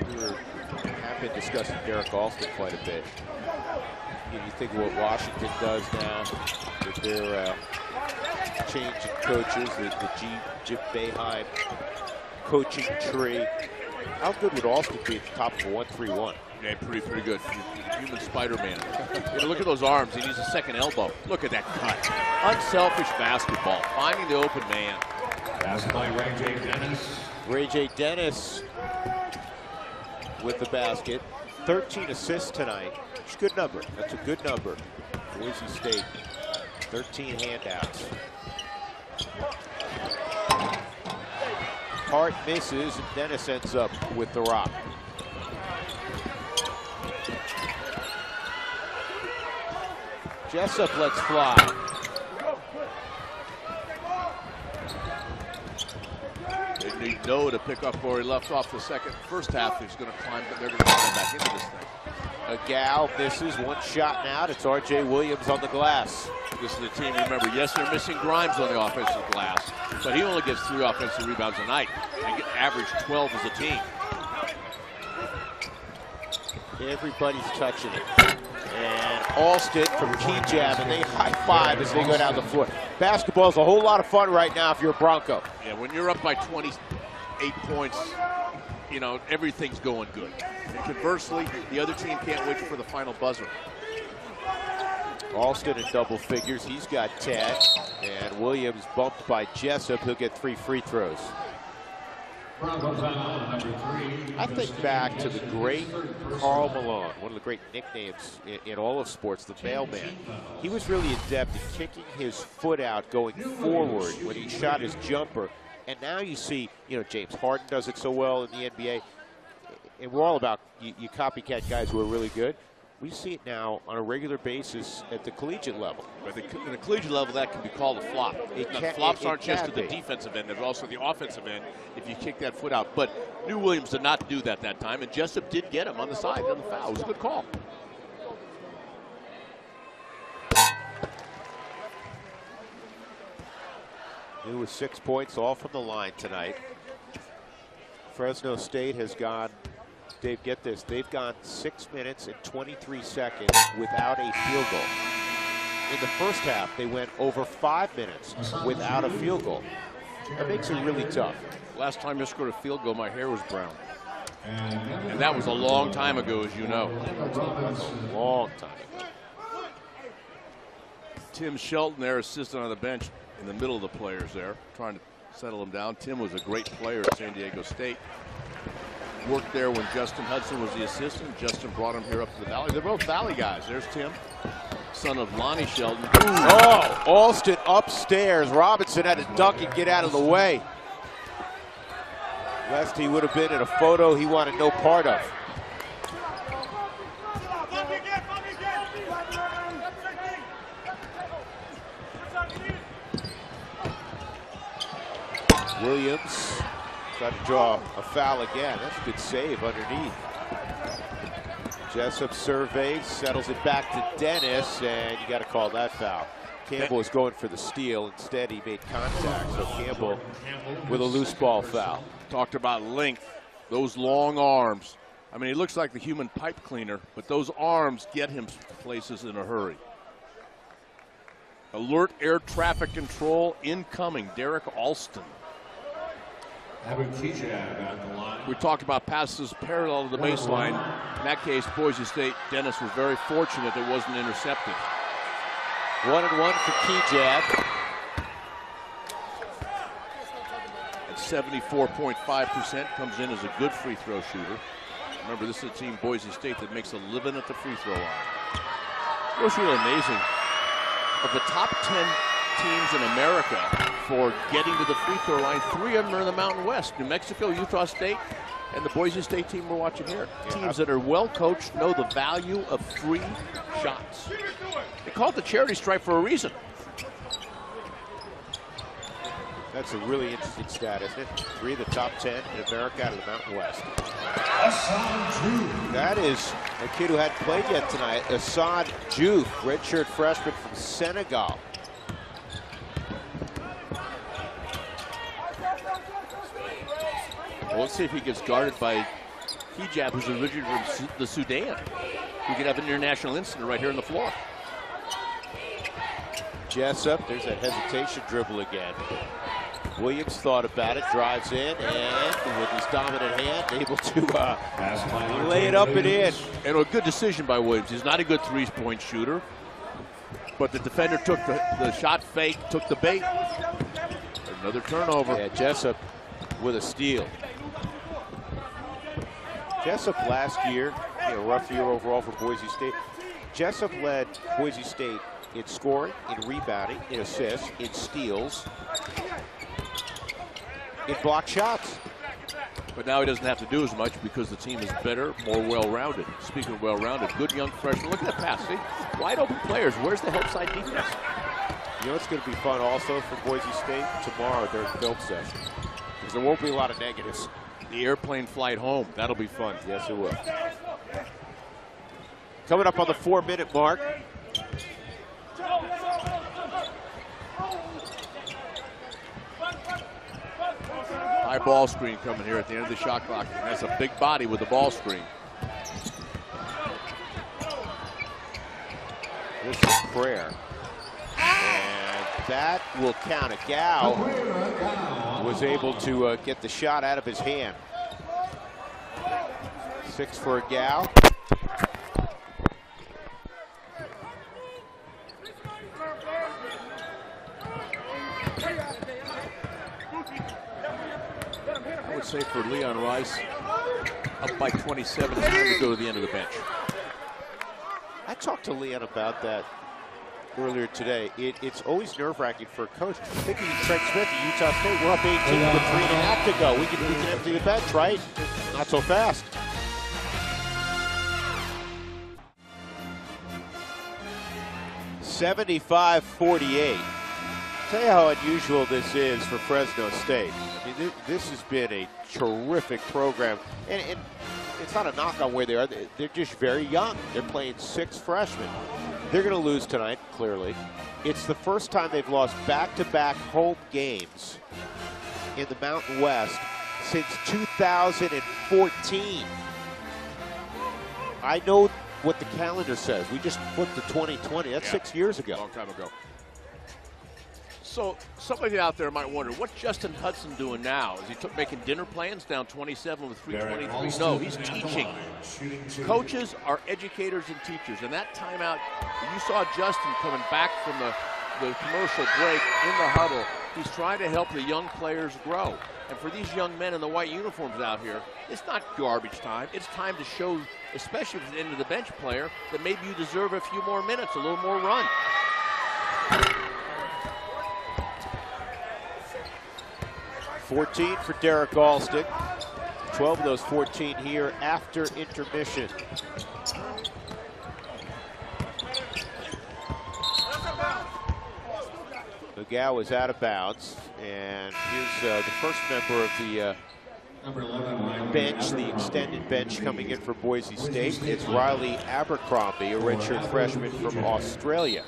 we have been discussing Derek Alston quite a bit. You think of what Washington does now with their change in coaches, the Jim Boeheim coaching tree. How good would Alston be at the top of a 1-3-1? Yeah, pretty good. Human Spider-Man. You know, look at those arms. He needs a second elbow. Look at that cut. Unselfish basketball. Finding the open man. Passed by Ray J. Dennis. Ray J. Dennis with the basket. 13 assists tonight. It's a good number. That's a good number. Boise State, 13 handouts. Hart misses, and Dennis ends up with the rock. Jessup lets fly. They need Noah to pick up where he left off the first half. He's going to climb, but they're going to climb back into this thing. Gal misses, one shot now. It's R.J. Williams on the glass. This is the team, remember, yes, they're missing Grimes on the offensive glass, but he only gets 3 offensive rebounds a night. They average 12 as a team. Everybody's touching it. And Alston from key jab, and they high five as they go down the floor. Basketball's a whole lot of fun right now if you're a Bronco. Yeah, when you're up by 28 points, you know, everything's going good. And conversely, the other team can't wait for the final buzzer. Alston in double figures. He's got 10. And Williams bumped by Jessup. He'll get 3 free throws. I think back to the great Karl Malone, one of the great nicknames in all of sports, the mailman. He was really adept at kicking his foot out going forward when he shot his jumper. And now you see, you know, James Harden does it so well in the NBA. And we're all about you copycat guys who are really good. We see it now on a regular basis at the collegiate level. But at the collegiate level, that can be called a flop. Flops aren't just at the defensive end, they're also the offensive end if you kick that foot out. But New Williams did not do that time, and Jessup did get him on the side on the foul. It was a good call. New with 6 points, all from the line tonight. Fresno State has gone, Dave, get this, they've gone 6 minutes and 23 seconds without a field goal. In the first half, they went over 5 minutes without a field goal. That makes it really tough. Last time I scored a field goal, my hair was brown. And that was a long time ago, as you know. Long time ago. Tim Shelton there, assistant on the bench in the middle of the players there, trying to settle them down. Tim was a great player at San Diego State. Worked there when Justin Hudson was the assistant. Justin brought him here up to the Valley. They're both Valley guys. There's Tim, son of Lonnie Shelton. Ooh. Oh, Alston upstairs. Robinson had to duck and get out of the way. Lest he would have been in a photo he wanted no part of. Williams tried to draw a foul again. That's a good save underneath. Jessup surveys, settles it back to Dennis, and you got to call that foul. Campbell was going for the steal. Instead, he made contact. So Campbell with a loose ball foul. Talked about length, those long arms. I mean, he looks like the human pipe cleaner, but those arms get him places in a hurry. Alert air traffic control incoming. Derek Alston. We talked about passes parallel to the baseline. In that case, Boise State, Dennis was very fortunate it wasn't intercepted. 1-and-1 for Kejab. At 74.5%, comes in as a good free throw shooter. Remember, this is a team, Boise State, that makes a living at the free throw line. It was really amazing. Of the top 10 teams in America for getting to the free throw line, 3 of them are in the Mountain West. New Mexico, Utah State, and the Boise State team we're watching here. Yeah. Teams that are well coached know the value of free shots. They call it the charity stripe for a reason. That's a really interesting stat, isn't it? 3 of the top 10 in America out of the Mountain West. That is a kid who hadn't played yet tonight, Assad Diouf, redshirt freshman from Senegal. Well, let's see if he gets guarded by Kejab, who's originally from the Sudan. We could have an international incident right here on the floor. Jessup, there's that hesitation dribble again. Williams thought about it, drives in, and with his dominant hand, able to lay it up and in. And a good decision by Williams. He's not a good three-point shooter, but the defender took the shot fake, took the bait. Another turnover. Yeah, Jessup with a steal. Jessup last year, rough year overall for Boise State. Jessup led Boise State in scoring, in rebounding, in assists, in steals, in block shots. But now he doesn't have to do as much because the team is better, more well-rounded. Speaking of well-rounded, good young freshman. Look at that pass, see? Wide open players. Where's the help side defense? You know what's going to be fun also for Boise State? Tomorrow during film session. Because there won't be a lot of negatives. The airplane flight home. That'll be fun. Yes, it will. Coming up on the 4-minute mark. High ball screen coming here at the end of the shot clock. That's a big body with the ball screen. This is Prayer. And that will count. A Gao was able to get the shot out of his hand. 6 for a Gao. I would say for Leon Rice, up by 27, it's time to go to the end of the bench. I talked to Leon about that earlier today. It's always nerve-wracking for a coach. Thinking Trent Smith at Utah State, we're up 18 with 3.5 to go. We can empty the bench, right? Not so fast. (75-48). Tell you how unusual this is for Fresno State. I mean, this has been a terrific program, and it's not a knock on where they are. They're just very young. They're playing 6 freshmen. They're going to lose tonight, clearly. It's the first time they've lost back-to-back home games in the Mountain West since 2014. I know what the calendar says. We just flipped to 2020. That's 6 years ago. Long time ago. So somebody out there might wonder, what's Justin Hudson doing now? Is he making dinner plans down 27 with 3:23? No, he's teaching. Coaches are educators and teachers. And that timeout, you saw Justin coming back from the commercial break in the huddle. He's trying to help the young players grow. And for these young men in the white uniforms out here, it's not garbage time. It's time to show, especially if it's the end of the bench player, that maybe you deserve a few more minutes, a little more run. 14 for Derek Alston. 12 of those 14 here after intermission. Gao is out of bounds, and here's the first member of the bench, the extended bench coming in for Boise State. It's Riley Abercrombie, a redshirt freshman from Australia.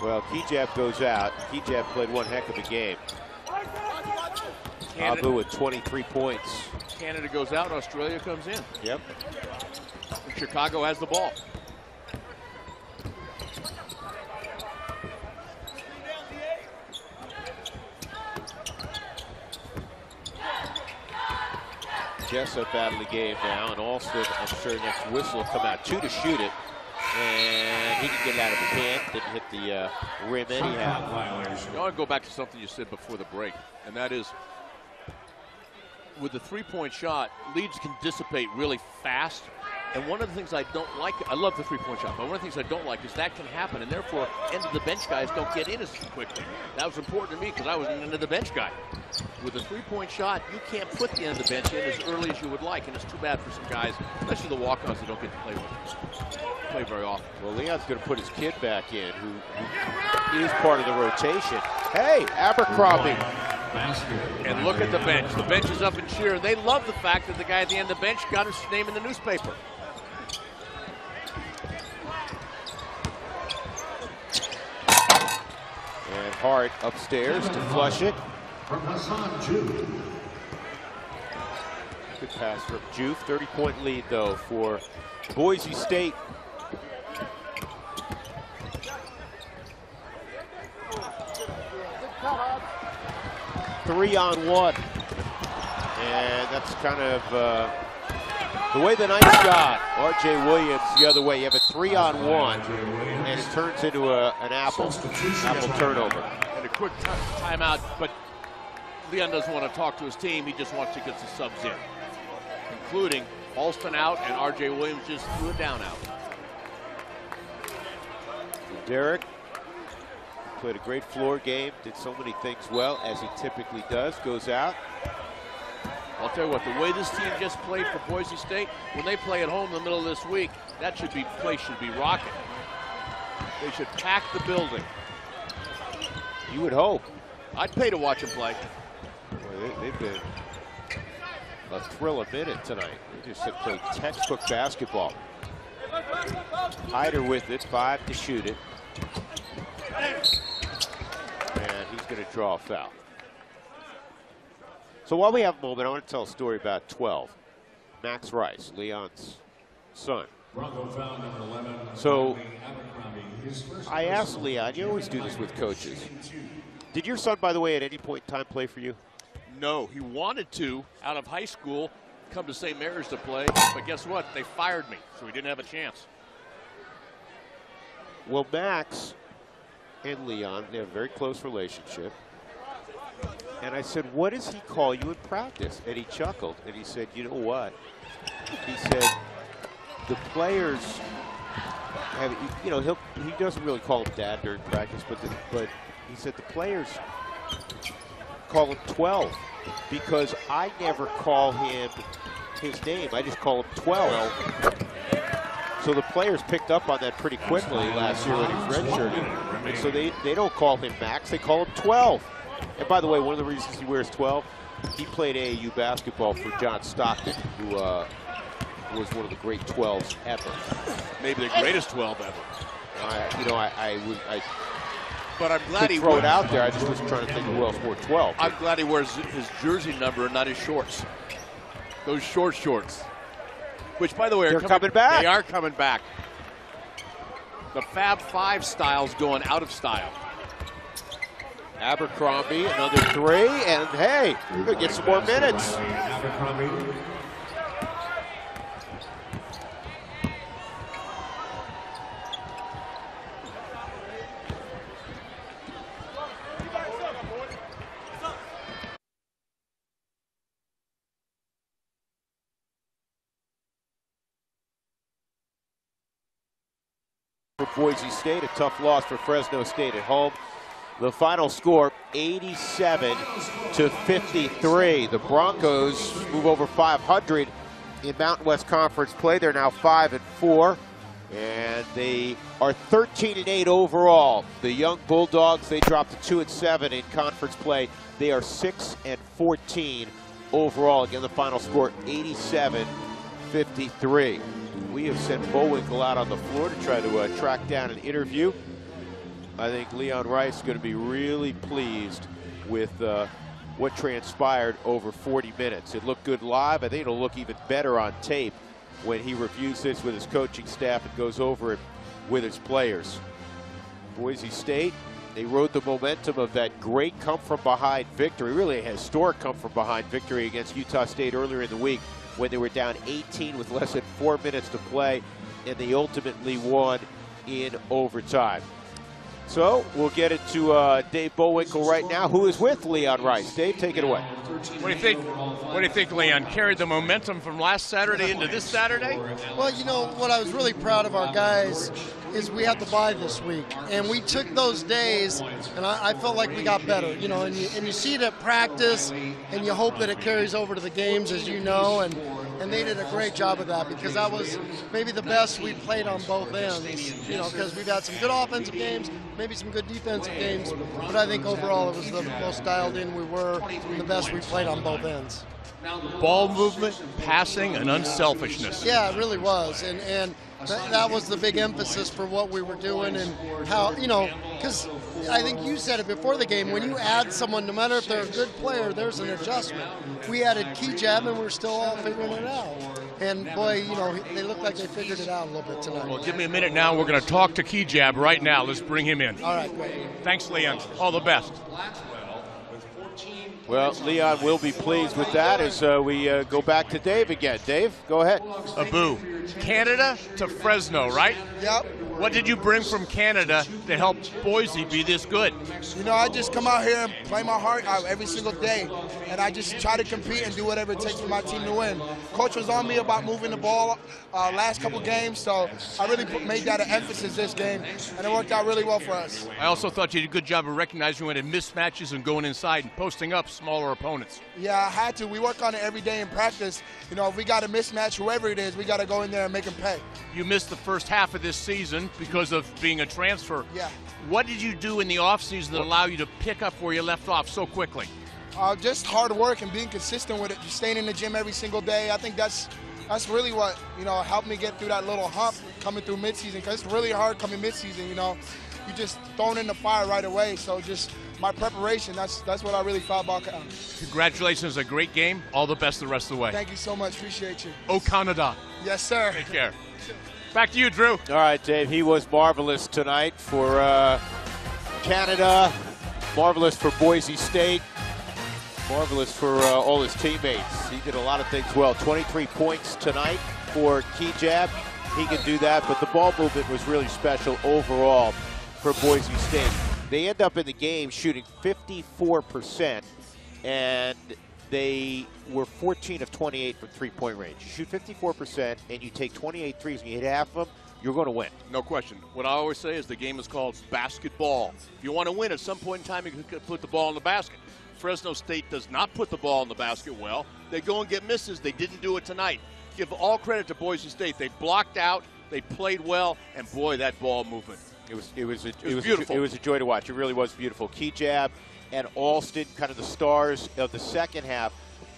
Well, Kijab goes out. Kijab played one heck of a game. Abu with 23 points. Canada goes out, Australia comes in. Yep. And Chicago has the ball. Jessup out of the game now, and Alston, I'm sure next whistle will come out. 2 to shoot it. And he can get it out of his hand. Didn't hit the rim anyhow. I want to go back to something you said before the break, and that is, with the three-point shot, leads can dissipate really fast. And one of the things I don't like, I love the three-point shot, but one of the things I don't like is that can happen, and therefore end-of-the-bench guys don't get in as quickly. That was important to me because I was an end-of-the-bench guy. With a three-point shot, you can't put the end of the bench in as early as you would like, and it's too bad for some guys, especially the walk-ons that don't get to play very often. Well, Leon's going to put his kid back in, who is part of the rotation. Hey, Abercrombie. And look at the bench. The bench is up and cheering. They love the fact that the guy at the end of the bench got his name in the newspaper. And Hart upstairs to flush it. Good pass from Juve. 30-point lead, though, for Boise State. Three on one. And that's kind of The way the Knights got R.J. Williams the other way, you have a 3-on-1, and it turns into an apple turnover. And a quick timeout, but Leon doesn't want to talk to his team. He just wants to get the subs in, including Alston out and R.J. Williams just threw it down out. Derek played a great floor game, did so many things well, as he typically does, goes out. I'll tell you what, the way this team just played for Boise State, when they play at home in the middle of this week, that place should be rocking. They should pack the building. You would hope. I'd pay to watch them play. Boy, they've been a thrill a minute tonight. They just have played textbook basketball. Hyder with it, 5 to shoot it. And he's going to draw a foul. So while we have a moment, I want to tell a story about 12. Max Rice, Leon's son. So I asked Leon, you always do this with coaches. Did your son, by the way, at any point in time play for you? No, he wanted to, out of high school, come to St. Mary's to play, but guess what? They fired me, so he didn't have a chance. Well, Max and Leon, they have a very close relationship. And I said, what does he call you in practice? And he chuckled, and he said, you know what? He said, the players have, you know, he doesn't really call him Dad during practice, but he said the players call him 12 because I never call him his name. I just call him 12. So the players picked up on that pretty quickly last year when he was redshirting. And so they don't call him Max, they call him 12. And by the way, one of the reasons he wears 12, he played AAU basketball for John Stockton, who was one of the great 12s ever. Maybe the greatest 12 ever. You know, but I'm glad he throw it out there. I just was trying to think who else wore 12. I'm glad he wears his jersey number and not his shorts. Those shorts. Which, by the way, they're coming back. They are coming back. The Fab 5 style's going out of style. Abercrombie, another 3, and hey, we're going to get some more minutes. For Boise State, a tough loss for Fresno State at home. The final score, 87 to 53. The Broncos move over 500 in Mountain West Conference play. They're now 5-4, and they are 13-8 overall. The young Bulldogs, they dropped to 2-7 in conference play. They are 6-14 overall. Again, the final score, 87-53. We have sent Bullwinkle out on the floor to try to track down an interview. I think Leon Rice is going to be really pleased with what transpired over 40 minutes. It looked good live. I think it'll look even better on tape when he reviews this with his coaching staff and goes over it with his players. Boise State, they rode the momentum of that great come-from-behind victory, really a historic come-from-behind victory against Utah State earlier in the week when they were down 18 with less than 4 minutes to play, and they ultimately won in overtime. So we'll get it to Dave Bullwinkle right now, who is with Leon Rice. Dave, take it away. What do you think? What do you think, Leon? Carried the momentum from last Saturday into this Saturday? Well, you know what I was really proud of our guys is we had the bye this week, and we took those days, and I felt like we got better. You know, and you see it at practice, and you hope that it carries over to the games, as you know, and they did a great job of that because that was maybe the best we played on both ends. You know, because we've had some good offensive games, maybe some good defensive games, but I think overall it was the most dialed in we were, the best we played on both ends. Ball movement, passing, and unselfishness. Yeah, it really was, and that was the big emphasis for what we were doing and how, you know, because I think you said it before the game, when you add someone, no matter if they're a good player, there's an adjustment. We added Kejab, and we're still all figuring it out. And boy, you know, they look like they figured it out a little bit tonight. Well, give me a minute now. We're going to talk to Kejab right now. Let's bring him in. All right, great. Thanks, Leon. All the best. Blackwell with 14 Well, Leon will be pleased with that as we go back to Dave again. Dave, go ahead. Abu, Canada to Fresno, right? Yep. What did you bring from Canada to help Boise be this good? You know, I just come out here and play my heart out every single day, and I just try to compete and do whatever it takes for my team to win. Coach was on me about moving the ball last couple games, so I really made that an emphasis this game, and it worked out really well for us. I also thought you did a good job of recognizing when it mismatches and going inside and posting up smaller opponents. Yeah, I had to. We work on it every day in practice. You know, if we got a mismatch, whoever it is, we got to go in there and make them pay. You missed the first half of this season because of being a transfer. Yeah. What did you do in the offseason that allowed you to pick up where you left off so quickly? Just hard work and being consistent with it, just staying in the gym every single day. I think that's really what, you know, helped me get through that little hump coming through midseason, because it's really hard coming midseason, you know. You just thrown in the fire right away, so just my preparation, that's what I really thought about. Congratulations, a great game. All the best the rest of the way. Thank you so much, appreciate you. Au Canada. Yes, sir. Take care. Back to you, Drew. All right, Dave, he was marvelous tonight for Canada, marvelous for Boise State, marvelous for all his teammates. He did a lot of things well. 23 points tonight for Kejab. He can do that, but the ball movement was really special overall for Boise State. They end up in the game shooting 54%, and they were 14 of 28 from three-point range. You shoot 54% and you take 28 threes and you hit half of them, you're going to win. No question. What I always say is the game is called basketball. If you want to win, at some point in time, you can put the ball in the basket. Fresno State does not put the ball in the basket well. They go and get misses. They didn't do it tonight. Give all credit to Boise State. They blocked out, they played well, and boy, that ball movement. It was beautiful. It was a joy to watch. It really was beautiful. Kejab and Alston, kind of the stars of the second half.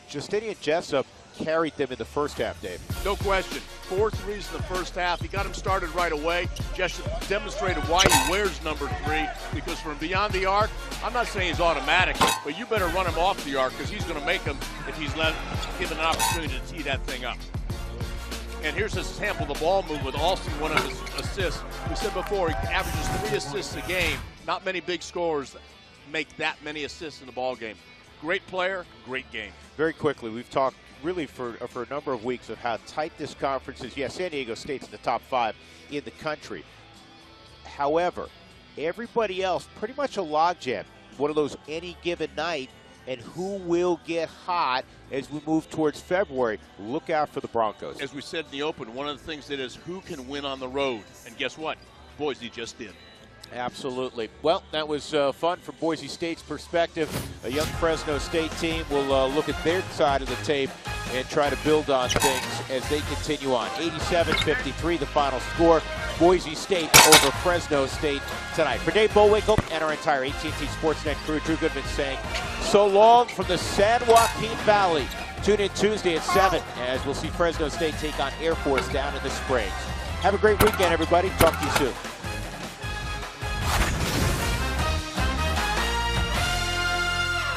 Justinian Jessup carried them in the first half, Dave. No question. 4 threes in the first half. He got him started right away. Jessup demonstrated why he wears number 3, because from beyond the arc, I'm not saying he's automatic, but you better run him off the arc because he's going to make them if he's given an opportunity to tee that thing up. And here's a sample of the ball move with Alston, one of his assists. We said before, he averages 3 assists a game. Not many big scorers make that many assists in the ball game. Great player, great game. Very quickly, we've talked really for a number of weeks of how tight this conference is. Yes, San Diego State's in the top 5 in the country. However, everybody else pretty much a logjam. One of those any given night, and who will get hot as we move towards February. Look out for the Broncos. As we said in the open, one of the things that is who can win on the road. And guess what? Boise just did. Absolutely. Well, that was fun from Boise State's perspective. A young Fresno State team will look at their side of the tape and try to build on things as they continue on. 87-53, the final score. Boise State over Fresno State tonight. For Dave Bullwinkle and our entire AT&T Sportsnet crew, Drew Goodman saying so long from the San Joaquin Valley. Tune in Tuesday at 7 as we'll see Fresno State take on Air Force down in the Springs. Have a great weekend, everybody. Talk to you soon.